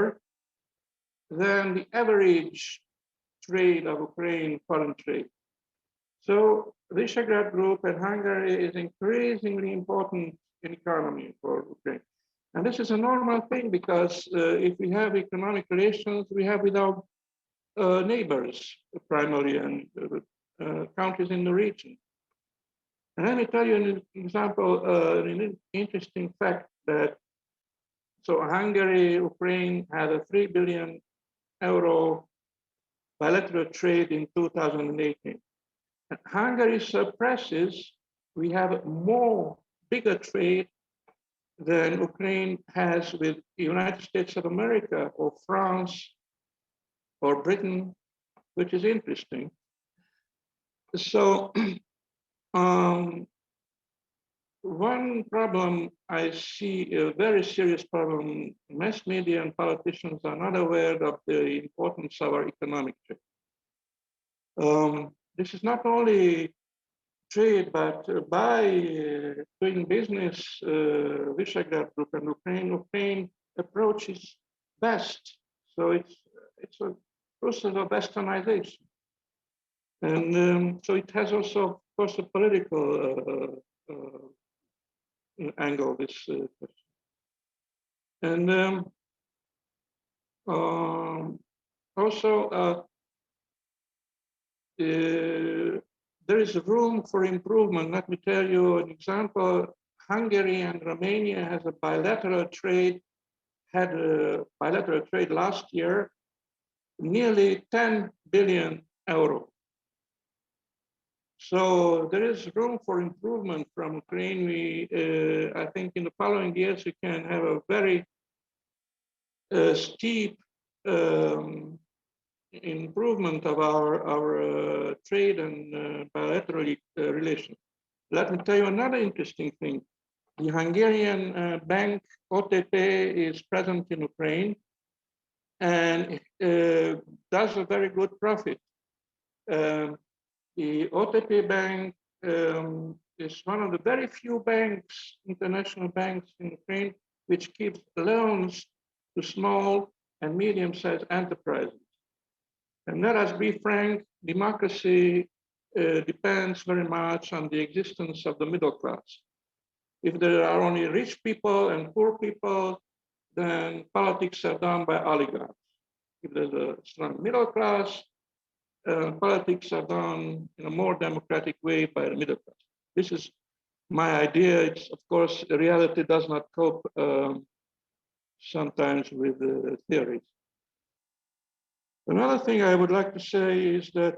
than the average trade of Ukraine, foreign trade. So Visegrad Group and Hungary is increasingly important in economy for Ukraine. And this is a normal thing because if we have economic relations, we have with our neighbors, primarily, and countries in the region. And let me tell you an example, an interesting fact that, so Hungary, Ukraine had a 3 billion euro bilateral trade in 2018. And Hungary surpasses, we have more bigger trade than Ukraine has with the United States of America or France or Britain, which is interesting. So one problem I see, a very serious problem, mass media and politicians are not aware of the importance of our economic trade. This is not only trade, but by doing business, Visegrad Group and Ukraine approaches best. So it's a process of westernization. And so it has also, of course, a political angle, this question. And also, there is room for improvement. Let me tell you an example. Hungary and Romania has a bilateral trade, had a bilateral trade last year, nearly 10 billion euro. So there is room for improvement from Ukraine. I think in the following years, we can have a very steep improvement of our trade and bilateral relations. Let me tell you another interesting thing. The Hungarian bank OTP is present in Ukraine and does a very good profit. The OTP bank is one of the very few banks, international banks in Ukraine, which gives loans to small and medium-sized enterprises. And let us be frank, democracy depends very much on the existence of the middle class. If there are only rich people and poor people, then politics are done by oligarchs. If there's a strong middle class, politics are done in a more democratic way by the middle class. This is my idea. It's, of course, reality does not cope sometimes with theories. Another thing I would like to say is that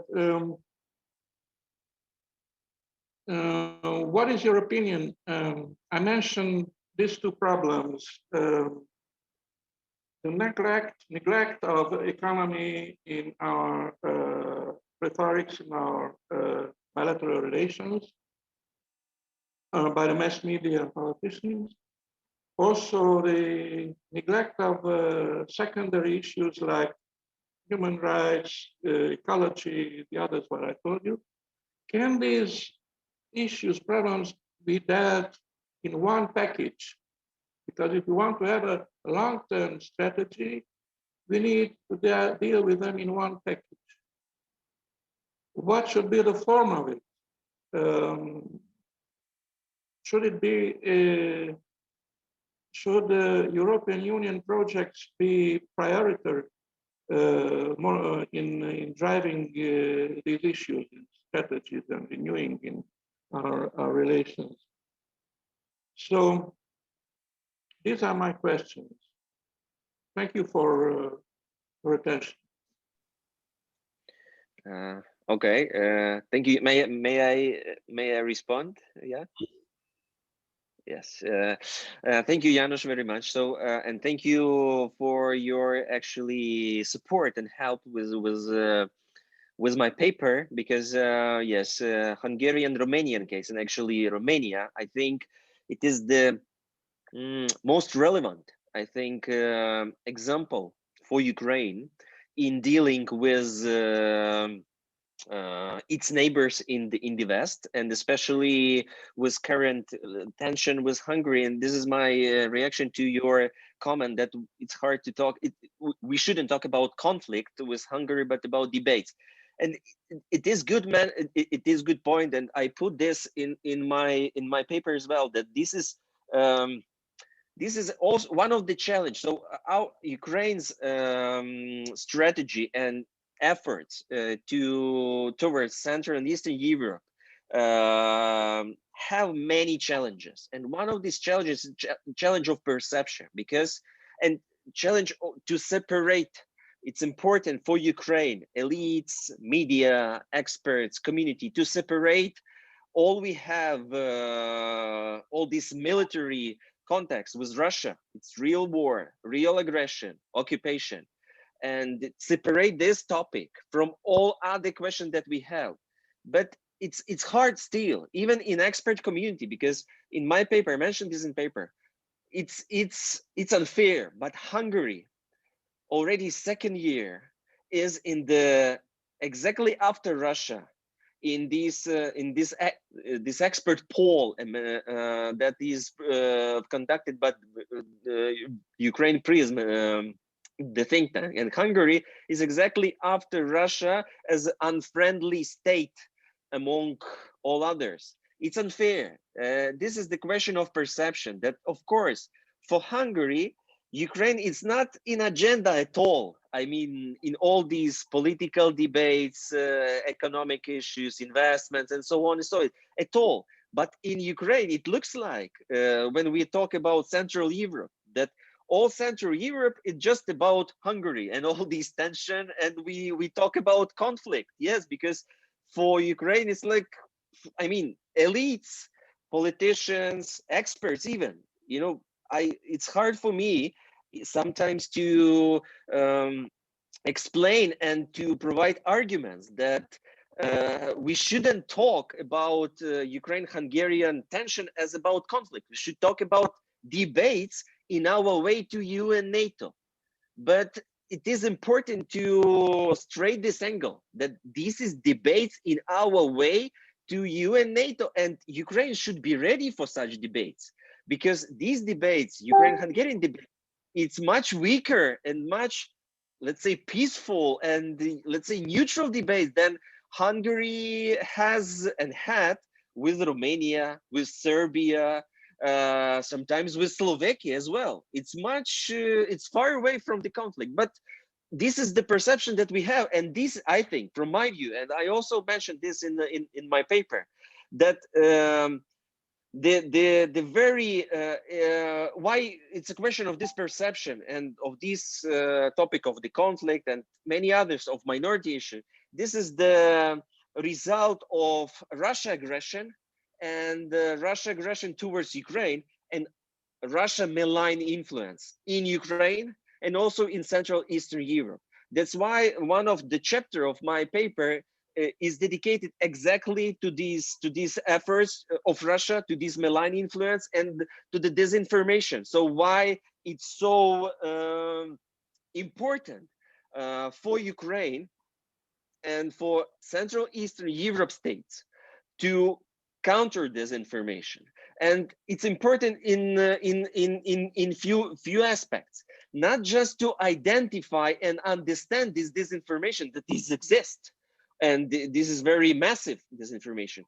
what is your opinion? I mentioned these two problems. The neglect of economy in our rhetorics, in our bilateral relations by the mass media and politicians. Also, the neglect of secondary issues like human rights, ecology, the others what I told you. Can these issues, problems be dealt in one package? Because if we want to have a long-term strategy, we need to deal with them in one package. What should be the form of it? Should it be, should the European Union projects be priority more in driving these issues and strategies and renewing in our relations? So these are my questions. Thank you for attention. Okay, thank you. May I respond? Yeah. Yes. Thank you, Janusz, very much. So, and thank you for your actually support and help with my paper, because yes, Hungarian-Romanian case, and actually Romania, I think it is the most relevant, I think, example for Ukraine in dealing with its neighbors in the West, and especially with current tension with Hungary. And this is my reaction to your comment that it's hard to talk. We shouldn't talk about conflict with Hungary, but about debates. And it is good, man. It is good point, and I put this in my paper as well. That this is also one of the challenge. So our Ukraine's strategy and efforts towards Central and Eastern Europe have many challenges, and one of these challenges is challenge of perception, because and challenge to separate. It's important for Ukraine, elites, media, experts, community, to separate all we have, all this military context with Russia. It's real war, real aggression, occupation, and separate this topic from all other questions that we have. But it's hard still, even in expert community, because in my paper, I mentioned this in paper, it's unfair, but Hungary already second year is in the exactly after Russia in this expert poll that is conducted by Ukraine Prism, the think tank, and Hungary is exactly after Russia as an unfriendly state among all others. It's unfair. This is the question of perception, that of course for Hungary, Ukraine is not in agenda at all. I mean, in all these political debates, economic issues, investments, and so on and so on, at all. But in Ukraine, it looks like when we talk about Central Europe, that all Central Europe is just about Hungary and all this tension, and we talk about conflict. Yes, because for Ukraine, it's like, I mean, elites, politicians, experts, even, you know, it's hard for me sometimes to explain and to provide arguments that we shouldn't talk about Ukraine-Hungarian tension as about conflict. We should talk about debates in our way to UN NATO. But it is important to straight this angle, that this is debates in our way to UN NATO, and Ukraine should be ready for such debates, because these debates, Ukraine-Hungarian debate, it's much weaker and much let's say, peaceful and let's say neutral debate than Hungary has and had with Romania, with Serbia, sometimes with Slovakia as well. It's it's far away from the conflict, but this is the perception that we have. And this, I think, from my view, and I also mentioned this in my paper, that the very why it's a question of this perception and of this topic of the conflict and many others of minority issue. This is the result of Russia aggression and Russia aggression towards Ukraine and Russia malign influence in Ukraine and also in Central Eastern Europe. That's why one of the chapter of my paper is dedicated exactly to these efforts of Russia, to this malign influence and to the disinformation. So why it's so important for Ukraine and for Central Eastern Europe states to counter disinformation. And it's important in few aspects, not just to identify and understand this disinformation that these exist. And this is very massive disinformation.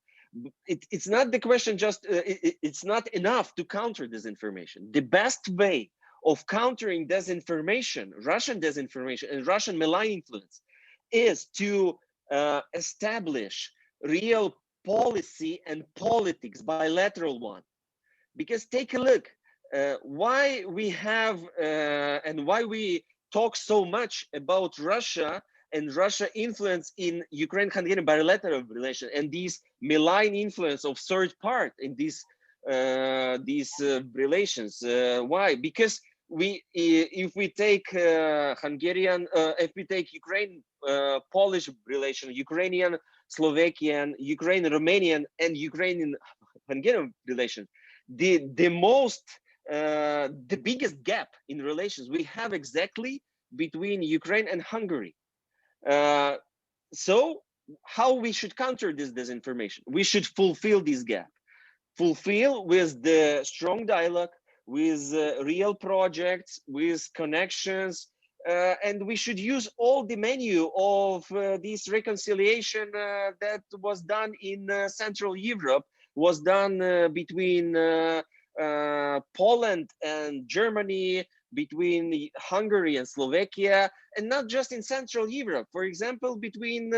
It's not the question just, it's not enough to counter disinformation. The best way of countering disinformation, Russian disinformation and Russian malign influence is to establish real policy and politics, bilateral one. Because take a look, why we have and why we talk so much about Russia and Russia influence in Ukraine-Hungarian bilateral relation and these malign influence of third part in these relations. Why? Because if we take Hungarian, if we take Ukraine Polish relation, Ukrainian Slovakian, Ukrainian Romanian, and Ukrainian Hungarian relation, the biggest gap in relations we have exactly between Ukraine and Hungary. So how we should counter this disinformation? We should fulfill this gap, fulfill with the strong dialogue, with real projects, with connections, and we should use all the menu of this reconciliation that was done in Central Europe, was done between Poland and Germany, between Hungary and Slovakia, and not just in Central Europe. For example, between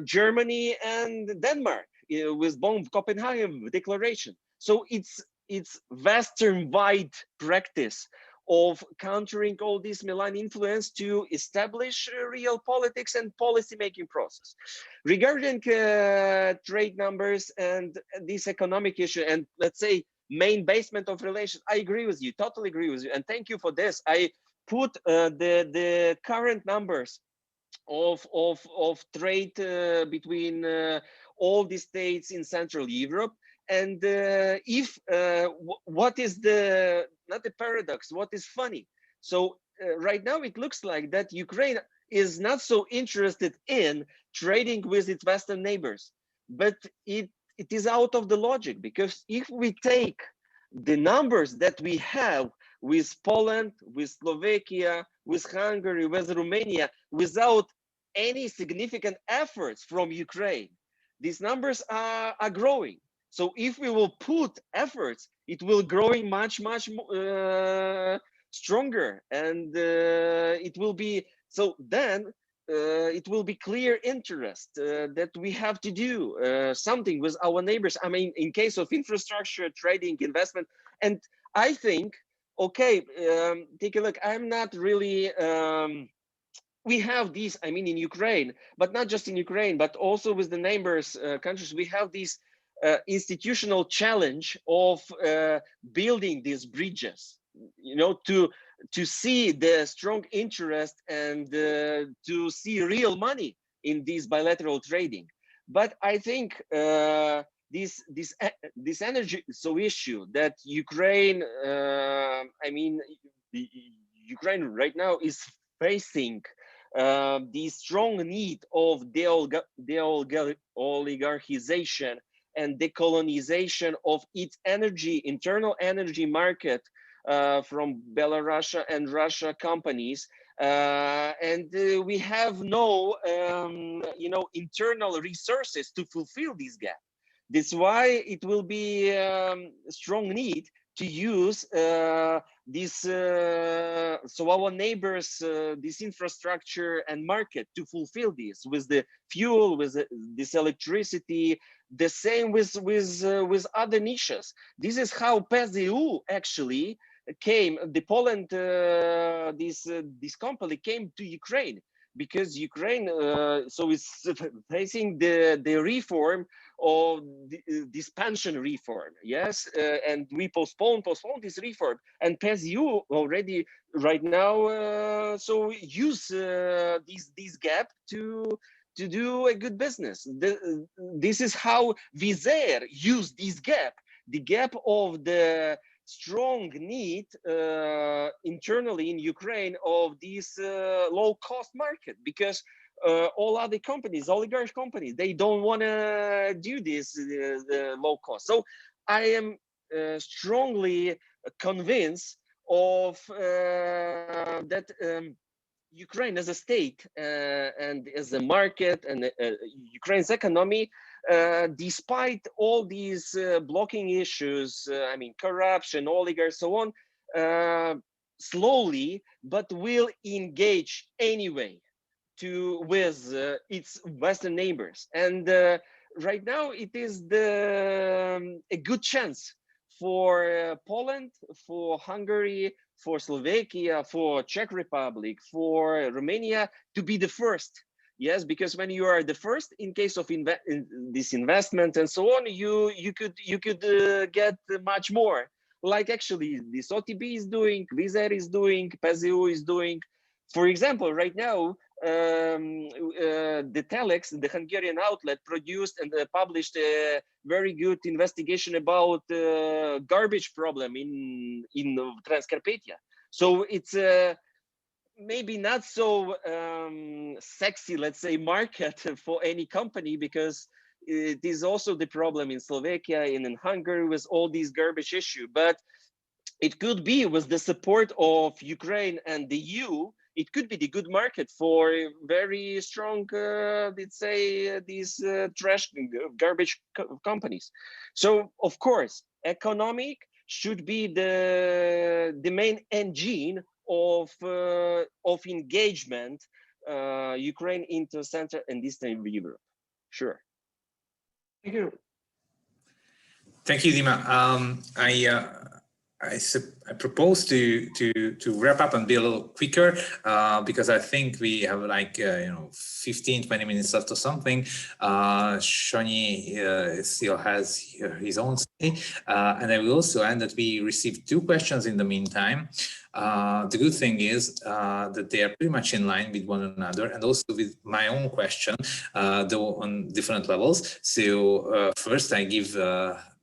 Germany and Denmark with Bonn Copenhagen Declaration. So it's Western-wide practice of countering all this malign influence to establish real politics and policy-making process. Regarding trade numbers and this economic issue and let's say main basement of relations, I agree with you, totally agree with you, and thank you for this. I put the current numbers of trade between all the states in Central Europe. And what is not the paradox, what is funny? So right now it looks like that Ukraine is not so interested in trading with its Western neighbors, but it is out of the logic, because if we take the numbers that we have with Poland, with Slovakia, with Hungary, with Romania, without any significant efforts from Ukraine, these numbers are growing. So if we will put efforts, it will growing much stronger, and it will be so. Then it will be clear interest that we have to do something with our neighbors. I mean, in case of infrastructure, trading, investment, and I think, okay, take a look. I'm not really. We have these. I mean, in Ukraine, but not just in Ukraine, but also with the neighbors countries. We have these. Institutional challenge of building these bridges, you know, to see the strong interest and to see real money in this bilateral trading. But I think this energy issue that Ukraine, I mean, Ukraine right now is facing the strong need of oligarchization and decolonization of its internal energy market from Belarus and Russia companies. and we have no, internal resources to fulfill this gap. That's why it will be a strong need to use this, so our neighbors, this infrastructure and market to fulfill this with the fuel, with this electricity, the same with other niches. This is how PZU actually came. The Poland, this company came to Ukraine because Ukraine so is facing the reform of this pension reform, yes, and we postpone this reform, and PZU already right now so use this gap to do a good business. This is how Vizer used this gap, the gap of the strong need internally in Ukraine of this low-cost market, because all other companies, oligarch companies, they don't want to do this low cost. So I am strongly convinced of that Ukraine as a state and as a market and Ukraine's economy, despite all these blocking issues, I mean, corruption, oligarchs, so on, slowly, but will engage anyway with its Western neighbors. And right now it is a good chance for Poland, for Hungary, for Slovakia, for Czech Republic, for Romania to be the first. Yes, because when you are the first, in case of this investment and so on, you could get much more. Like actually this OTB is doing, Vizer is doing, PZU is doing. For example, right now, the Telex, the Hungarian outlet, produced and published a very good investigation about garbage problem in Transcarpathia. So it's maybe not so sexy, let's say, market for any company, because it is also the problem in Slovakia and in Hungary with all these garbage issue. But it could be with the support of Ukraine and the EU, it could be the good market for very strong, let's say, these trash garbage companies. So, of course, economic should be the main engine of engagement, Ukraine into Central and Eastern Europe. Sure. Thank you. Thank you, Dima. I propose to wrap up and be a little quicker because I think we have like 15-20 minutes left or something. Shani still has his own say, and I will also add that we received 2 questions in the meantime. The good thing is that they are pretty much in line with one another, and also with my own question, though on different levels. So first I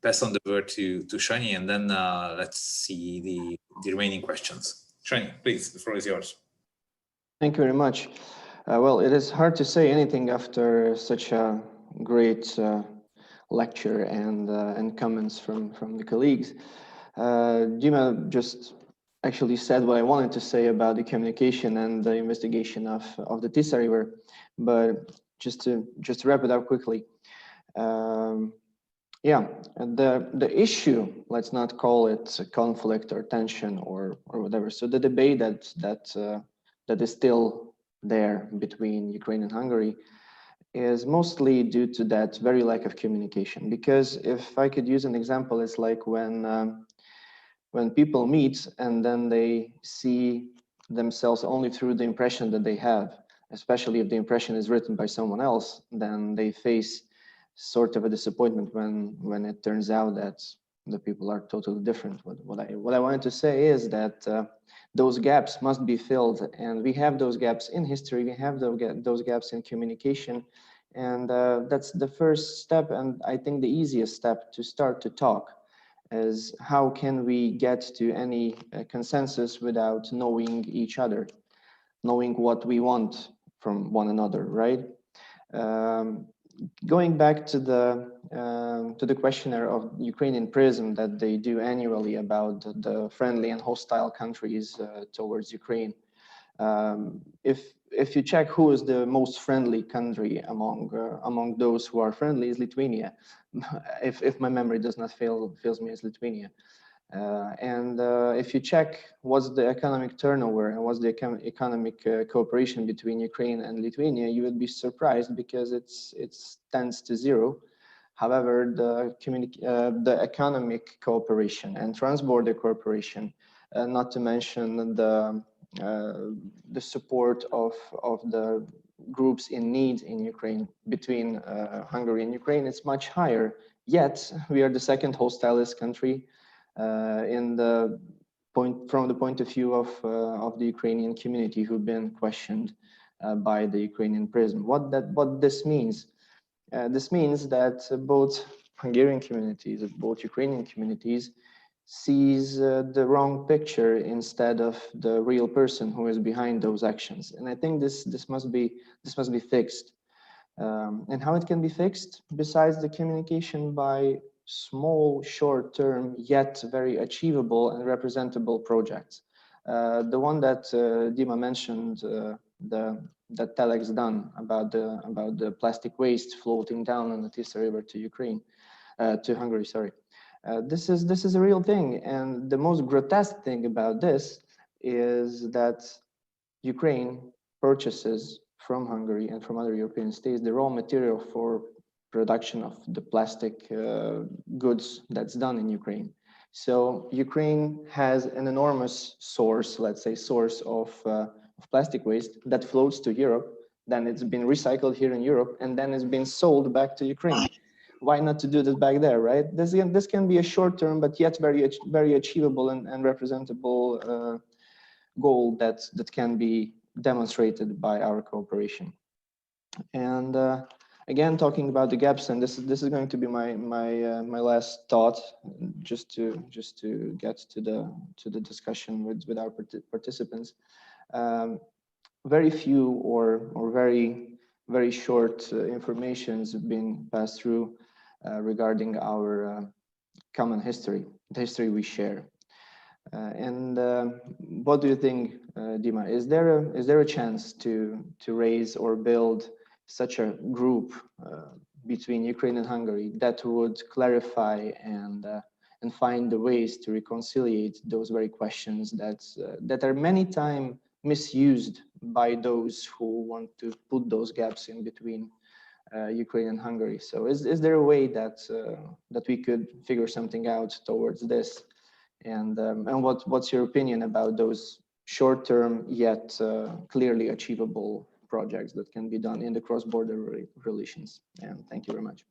pass on the word to Shani, and then let's see the remaining questions. Shani, please, the floor is yours. Thank you very much. Well, it is hard to say anything after such a great lecture and comments from the colleagues. Dima just actually said what I wanted to say about the communication and the investigation of the Tisa River, but just to wrap it up quickly. Yeah, the issue, let's not call it a conflict or tension or whatever. So the debate that is still there between Ukraine and Hungary is mostly due to that very lack of communication. Because if I could use an example, it's like when people meet and then they see themselves only through the impression that they have, especially if the impression is written by someone else, then they face sort of a disappointment when it turns out that the people are totally different. What I wanted to say is that those gaps must be filled, and we have those gaps in history, we have those gaps in communication, and that's the first step, and I think the easiest step to start to talk is how can we get to any consensus without knowing each other, knowing what we want from one another, right? Going back to the questionnaire of Ukrainian Prism that they do annually about the friendly and hostile countries towards Ukraine, If you check who is the most friendly country among those who are friendly, is Lithuania. If my memory does not fails me, it's Lithuania. And if you check what's the economic turnover and what's the economic cooperation between Ukraine and Lithuania, you would be surprised because it's tends to zero. However, the economic cooperation and transborder cooperation, not to mention the support of the groups in need in Ukraine between Hungary and Ukraine, it's much higher. Yet we are the second hostilest country from the point of view of the Ukrainian community who've been questioned by the Ukrainian prism. What this means? This means that both Hungarian communities, both Ukrainian communities, sees the wrong picture instead of the real person who is behind those actions. And I think this must be fixed. And how it can be fixed? Besides the communication by small, short-term, yet very achievable and representable projects. The one that Dima mentioned, that Telex done about the plastic waste floating down on the Tisa River to Ukraine, to Hungary. Sorry, this is a real thing, and the most grotesque thing about this is that Ukraine purchases from Hungary and from other European states the raw material for production of the plastic goods that's done in Ukraine. So Ukraine has an enormous source, let's say, of plastic waste that floats to Europe. Then it's been recycled here in Europe, and then it's been sold back to Ukraine. Why not to do this back there, right? This can be a short-term, but yet very achievable and representable goal that can be demonstrated by our cooperation. And again, talking about the gaps, and this is going to be my last thought, just to get to the discussion with our participants. Very few or very short informations have been passed through regarding our common history, the history we share. And what do you think, Dima? Is there a chance to raise or build such a group between Ukraine and Hungary that would clarify and find the ways to reconciliate those very questions that are many times misused by those who want to put those gaps in between Ukraine and Hungary? So is there a way that we could figure something out towards this? And what's your opinion about those short-term yet clearly achievable projects that can be done in the cross-border relations? And thank you very much.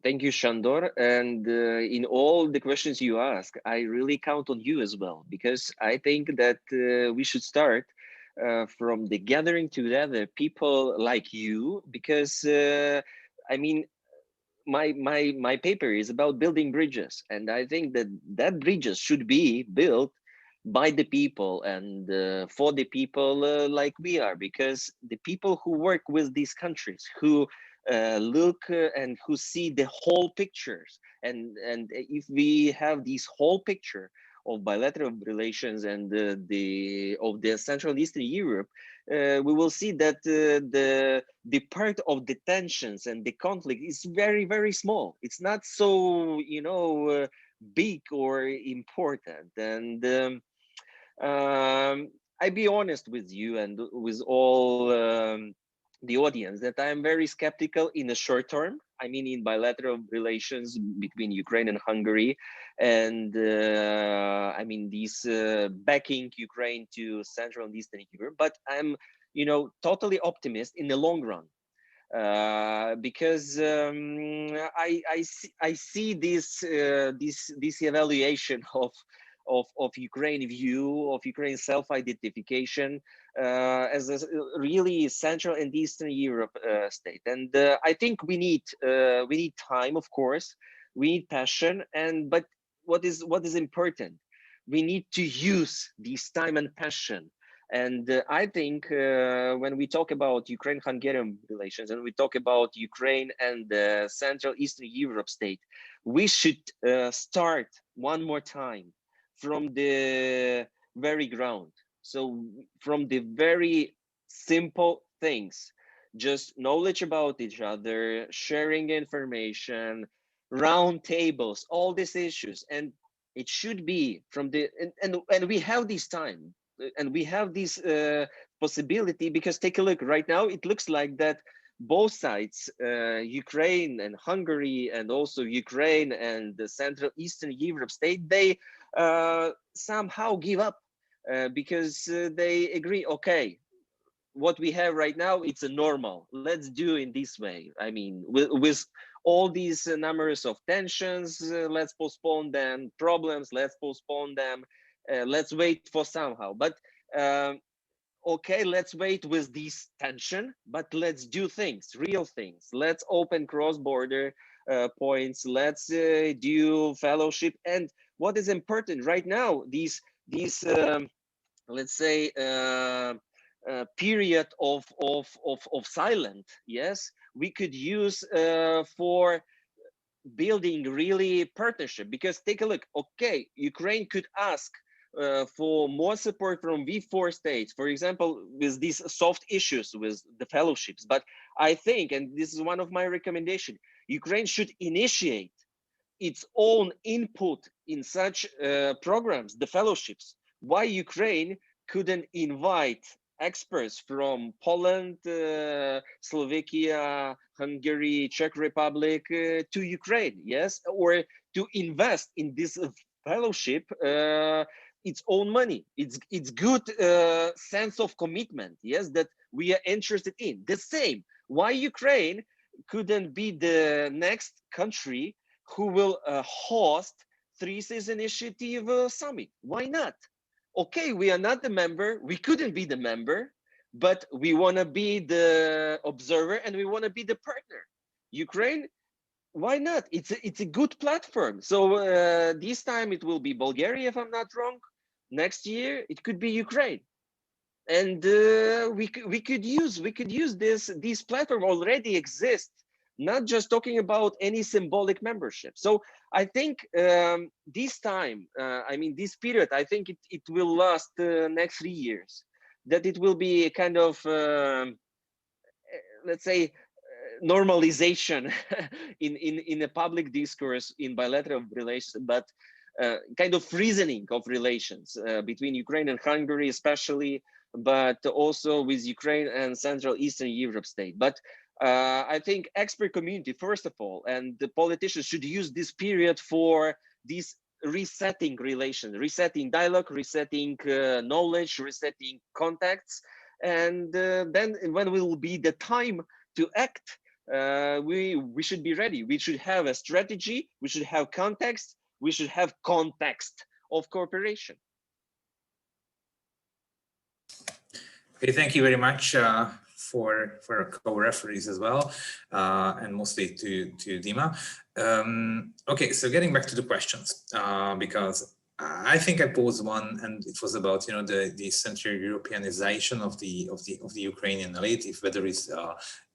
Thank you, Shandor. And in all the questions you ask, I really count on you as well, because I think that we should start from the gathering together people like you, because I mean, my paper is about building bridges, and I think that bridges should be built by the people and for the people like we are, because the people who work with these countries, who look and who see the whole pictures, and if we have this whole picture of bilateral relations and of the Central Eastern Europe, we will see that the part of the tensions and the conflict is very, very small. It's not so, you know, big or important. And I be honest with you and with all the audience that I am very skeptical in the short term. I mean, in bilateral relations between Ukraine and Hungary, and I mean, these backing Ukraine to Central and Eastern Europe. But I'm, you know, totally optimist in the long run, because I see this evaluation of Ukraine view, of Ukraine self-identification as a really Central and Eastern Europe state. And I think we need time, of course, we need passion, but what is important, we need to use this time and passion. And I think when we talk about Ukraine-Hungarian relations and we talk about Ukraine and the Central Eastern Europe state, we should start one more time from the very ground. So from the very simple things, just knowledge about each other, sharing information, round tables, all these issues. And it should be from the, and we have this time, and we have this possibility, because take a look right now, it looks like that both sides, Ukraine and Hungary, and also Ukraine and the Central Eastern Europe state, they somehow give up because they agree, okay, what we have right now, it's a normal, let's do in this way. I mean, with all these numbers of tensions, let's postpone them, problems, let's postpone them, let's wait for somehow. But okay, let's wait with this tension, but let's do things, real things. Let's open cross-border points, let's do fellowship. And what is important right now, these let's say period of silent, yes, we could use for building really partnership. Because take a look, okay, Ukraine could ask for more support from V4 states, for example, with these soft issues with the fellowships. But I think, and this is one of my recommendations, Ukraine should initiate its own input in such programs, the fellowships. Why Ukraine couldn't invite experts from Poland, Slovakia, Hungary, Czech Republic to Ukraine, yes, or to invest in this fellowship its own money. It's good sense of commitment, yes, that we are interested in. The same, why Ukraine couldn't be the next country who will host Three Seas Initiative Summit? Why not? Okay, we are not the member, we couldn't be the member, but we want to be the observer and we want to be the partner. Ukraine, why not? It's a good platform. So this time it will be Bulgaria, if I'm not wrong. Next year it could be Ukraine, and we could use this platform already exists. Not just talking about any symbolic membership. So I think this time, I mean this period, I think it will last next 3 years. That it will be a kind of let's say normalization in a public discourse in bilateral relations, but kind of reasoning of relations between Ukraine and Hungary, especially, but also with Ukraine and Central Eastern Europe state. But I think expert community, first of all, and the politicians should use this period for this resetting relations, resetting dialogue, resetting knowledge, resetting contacts. And then when will be the time to act, we should be ready. We should have a strategy, we should have context, we should have context of cooperation. Okay, thank you very much for co-referees as well, and mostly to Dima. Okay, so getting back to the questions, because I think I posed one, and it was about the Central Europeanization of the Ukrainian elite, if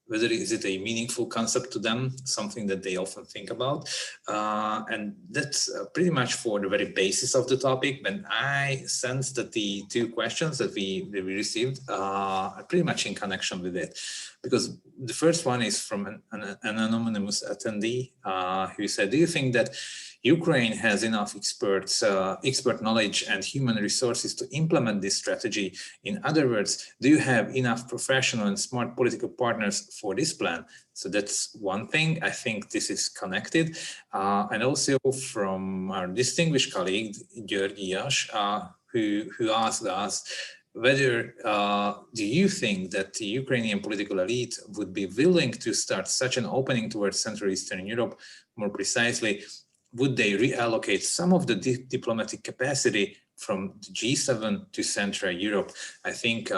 whether is it a meaningful concept to them, something that they often think about, and that's pretty much for the very basis of the topic. But I sense that the two questions that we received are pretty much in connection with it, because the first one is from an anonymous attendee who said, do you think that Ukraine has enough expert knowledge and human resources to implement this strategy? In other words, do you have enough professional and smart political partners for this plan? So that's one thing. I think this is connected. And also from our distinguished colleague, György Jas, who asked us, whether do you think that the Ukrainian political elite would be willing to start such an opening towards Central Eastern Europe? More precisely, would they reallocate some of the diplomatic capacity from the G7 to Central Europe? I think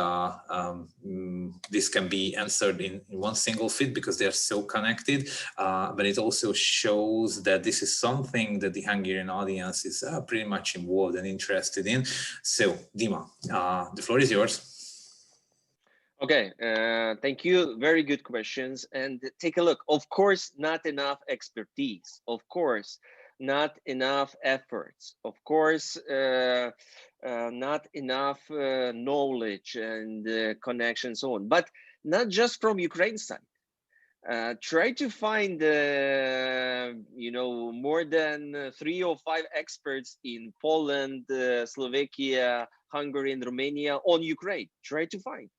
this can be answered in one single fit because they are so connected, but it also shows that this is something that the Hungarian audience is pretty much involved and interested in. So, Dima, the floor is yours. Okay, thank you. Very good questions. And take a look. Of course, not enough expertise. Of course, not enough efforts. Of course, not enough knowledge and connection and so on, but not just from Ukraine side. Try to find, you know, more than 3 or 5 experts in Poland, Slovakia, Hungary, and Romania on Ukraine. Try to find.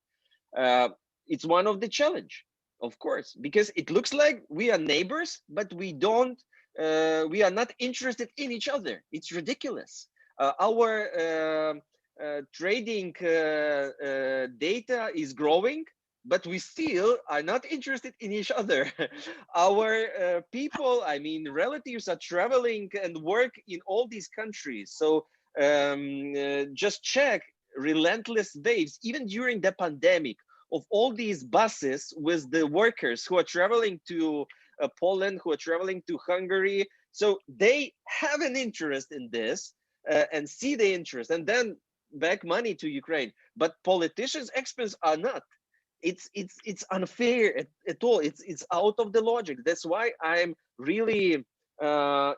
It's one of the challenge, of course, because it looks like we are neighbors, but we don't. We are not interested in each other. It's ridiculous. Our trading data is growing, but we still are not interested in each other. Our people, I mean, relatives are traveling and work in all these countries. So just check relentless waves, even during the pandemic, of all these buses with the workers who are traveling to Poland, who are traveling to Hungary. So they have an interest in this and see the interest and then back money to Ukraine. But politicians, experts are not. It's unfair at all. It's out of the logic. That's why I'm really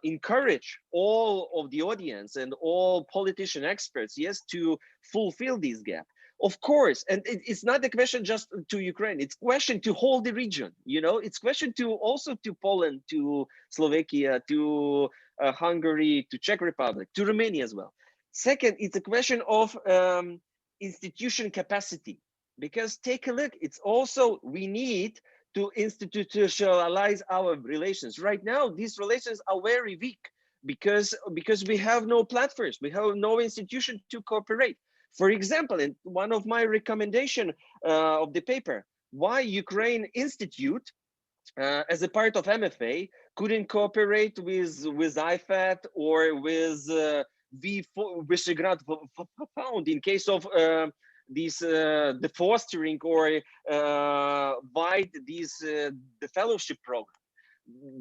encourage all of the audience and all politician experts, yes, to fulfill this gap. Of course, and it's not a question just to Ukraine. It's question to whole the region. You know, it's question to also to Poland, to Slovakia, to Hungary, to Czech Republic, to Romania as well. Second, it's a question of institution capacity. Because take a look, it's also, we need to institutionalize our relations. Right now, these relations are very weak because we have no platforms, we have no institution to cooperate. For example, in one of my recommendation of the paper, why Ukraine Institute, as a part of MFA, couldn't cooperate with IFAT or with V4 Visegrad Fund in case of these the fostering or wide these the fellowship program.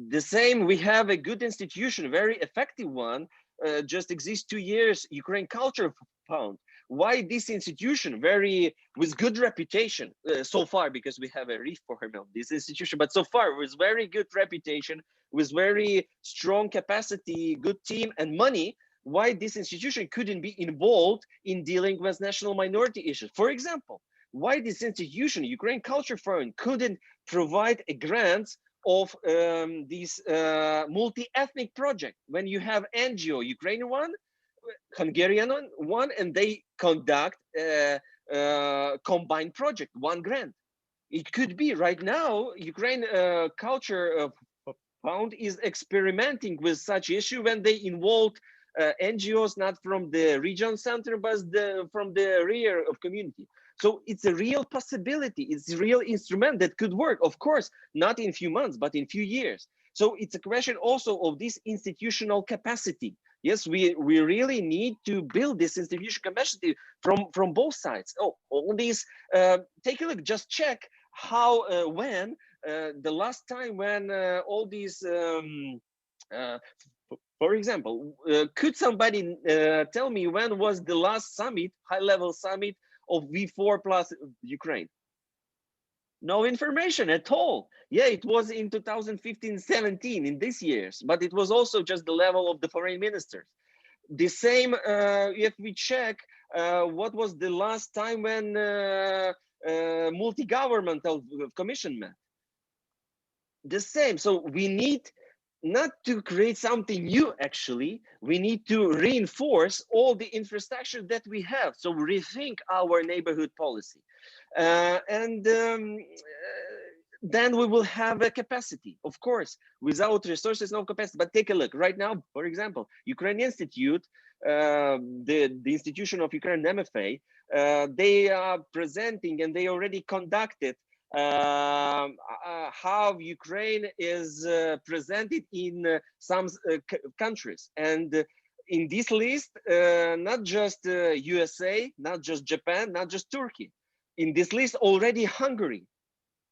The same, we have a good institution, very effective one, just exists 2 years, Ukraine Culture Fund. Why this institution, very with good reputation so far, because we have a reform of this institution, but so far with very good reputation, with very strong capacity, good team and money, why this institution couldn't be involved in dealing with national minority issues. For example, why this institution, Ukraine Culture Fund, couldn't provide a grant of this multi-ethnic project when you have NGO, Ukrainian one, Hungarian one, and they conduct a combined project, one grant. It could be right now, Ukraine Culture Fund is experimenting with such issue when they involved NGOs not from the region center, but from the rear of community. So it's a real possibility. It's a real instrument that could work. Of course, not in few months, but in few years. So it's a question also of this institutional capacity. Yes, we really need to build this institutional capacity from both sides. Oh, all these, take a look, just check how, when, the last time when all these, for example, could somebody tell me when was the last summit, high-level summit of V4 plus Ukraine? No information at all. Yeah, it was in 2015-17 in these years, but it was also just the level of the foreign ministers. The same, if we check what was the last time when multi-governmental commission met. The same. So we need not to create something new, actually, we need to reinforce all the infrastructure that we have. So rethink our neighborhood policy. Then we will have a capacity. Of course, without resources, no capacity. But take a look right now, for example, Ukraine Institute, the institution of Ukraine MFA, they are presenting and they already conducted how Ukraine is presented in some countries. And in this list, not just USA, not just Japan, not just Turkey. In this list already Hungary,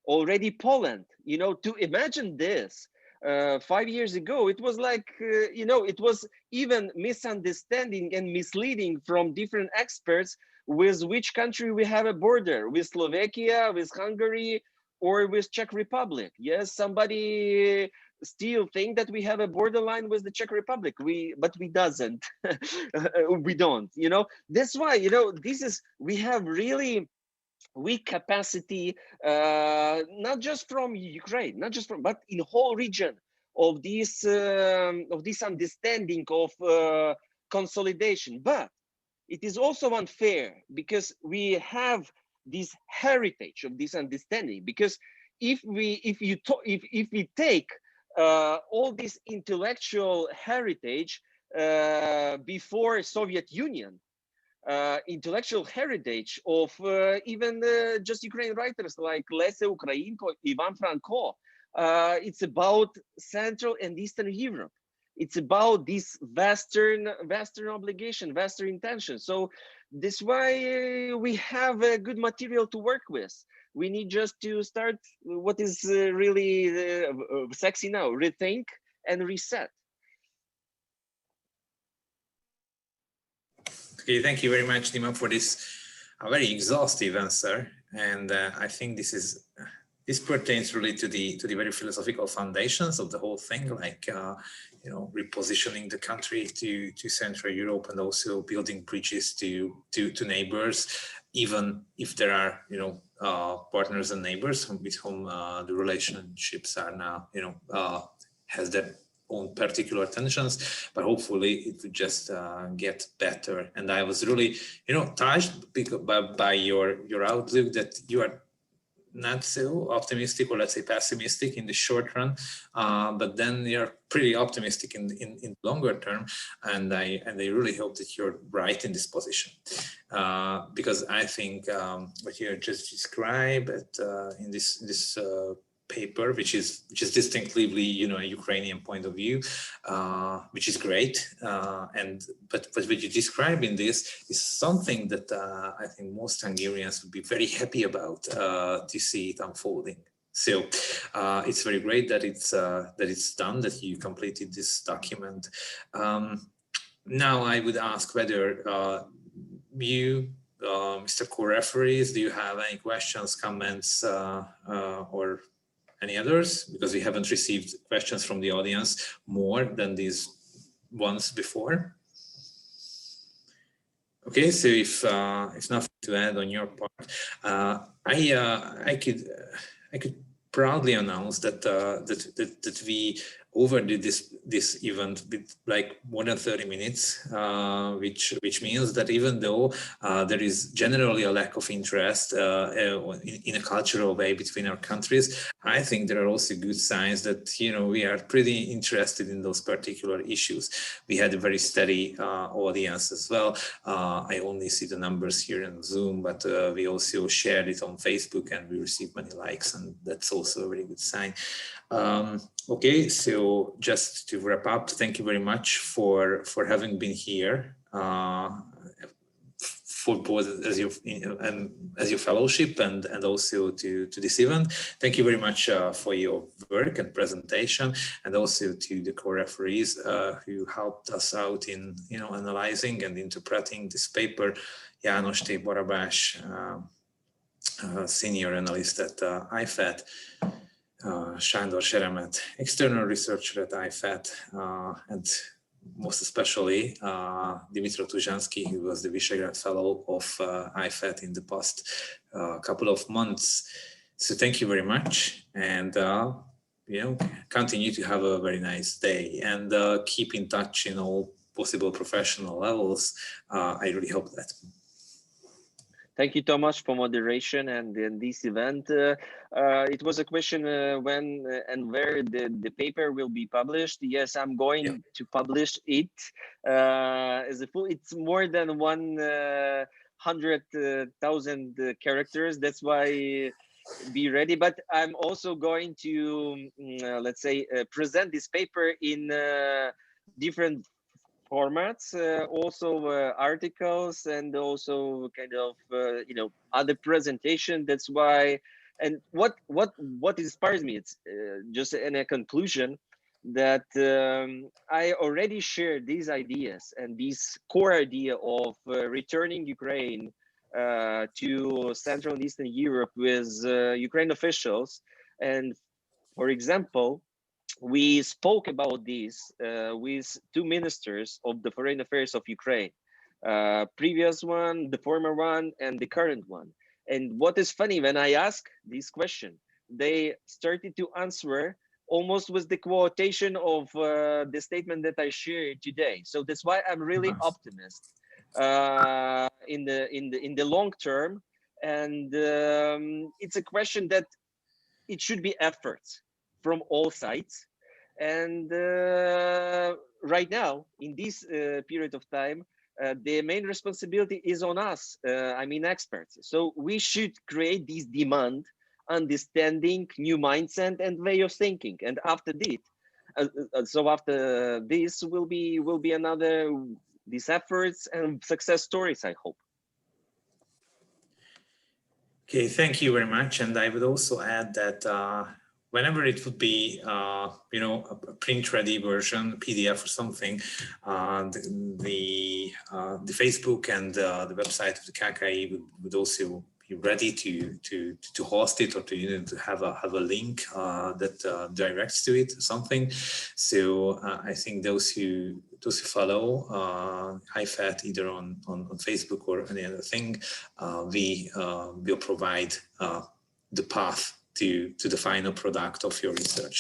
already Poland. You know, to imagine this 5 years ago, it was like, you know, it was even misunderstanding and misleading from different experts with which country we have a border, with Slovakia, with Hungary, or with Czech Republic. Yes, somebody still think that we have a borderline with the Czech Republic. But we doesn't. We don't. You know, that's why, you know, we have really weak capacity, not just from Ukraine, but in the whole region of this understanding of consolidation. But it is also unfair because we have this heritage of this understanding. Because if we take all this intellectual heritage before Soviet Union, intellectual heritage of even just Ukrainian writers like Lese Ukrainko, Ivan Franko, it's about Central and Eastern Europe. It's about this Western obligation, Western intention. So that's why we have a good material to work with. We need just to start what is really sexy now: rethink and reset. Okay, thank you very much, Dima, for this very exhaustive answer. And I think this pertains really to the very philosophical foundations of the whole thing, like you know, repositioning the country to Central Europe, and also building bridges to neighbors, even if there are, you know, partners and neighbors with whom the relationships are now, you know, has their own particular tensions, but hopefully it would just get better. And I was really, you know, touched by your outlook that you are not so optimistic, or let's say pessimistic in the short run, but then you're pretty optimistic in the longer term. And I really hope that you're right in this position, because I think what you just described in this paper, which is distinctly, you know, a Ukrainian point of view, which is great. But what you describe in this is something that I think most Hungarians would be very happy about to see it unfolding. So it's very great that it's done, that you completed this document. Now I would ask whether you, Mr. Co-referees, do you have any questions, comments, or any others? Because we haven't received questions from the audience more than these ones before. Okay, so if nothing to add on your part, I could proudly announce that we overdid this event with like more than 30 minutes, which means that even though there is generally a lack of interest in a cultural way between our countries, I think there are also good signs that, you know, we are pretty interested in those particular issues. We had a very steady audience as well. I only see the numbers here in Zoom, but we also shared it on Facebook and we received many likes, and that's also a very good sign. Okay, so just to wrap up, thank you very much for having been here, for both as your fellowship and also to this event. Thank you very much for your work and presentation, and also to the co-referees who helped us out in, you know, analyzing and interpreting this paper. János T. Barabás, senior analyst at IFAT, Sándor Seremet, external researcher at IFAT, and most especially Dmytro Tuzhanskyi, who was the Visegrad Fellow of IFAT in the past couple of months. So thank you very much, and you know, continue to have a very nice day, and keep in touch in all possible professional levels. I really hope that. Thank you, Tamás, for moderation and in this event. It was a question when and where the paper will be published. Yes, I'm going to publish it as a full. It's more than 100,000 characters. That's why be ready. But I'm also going to, let's say, present this paper in different formats, also articles, and also kind of you know, other presentation. That's why, and what inspires me, it's just in a conclusion that I already shared these ideas and this core idea of returning Ukraine to Central and Eastern Europe with Ukraine officials. And for example, we spoke about this with two ministers of the foreign affairs of Ukraine, previous one, the former one, and the current one. And what is funny, when I ask this question, they started to answer almost with the quotation of the statement that I shared today. So that's why I'm really optimist in the long term. And it's a question that it should be efforts from all sides. And right now, in this period of time, the main responsibility is on us, I mean experts. So we should create this demand, understanding, new mindset and way of thinking. And after this, after this will be another these efforts and success stories, I hope. Okay, thank you very much. And I would also add that whenever it would be, you know, a print-ready version, PDF or something, the Facebook and the website of the KKI would also be ready to host it, or to, you know, to have a link that directs to it, something. So I think those who follow IFAT either on Facebook or any other thing, we will provide the path to the final product of your research.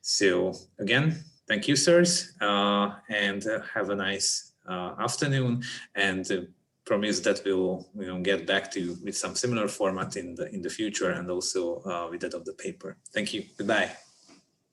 So again, thank you, sirs, and have a nice afternoon, and promise that we'll, you know, get back to with some similar format in the future, and also with that of the paper. Thank you. Goodbye.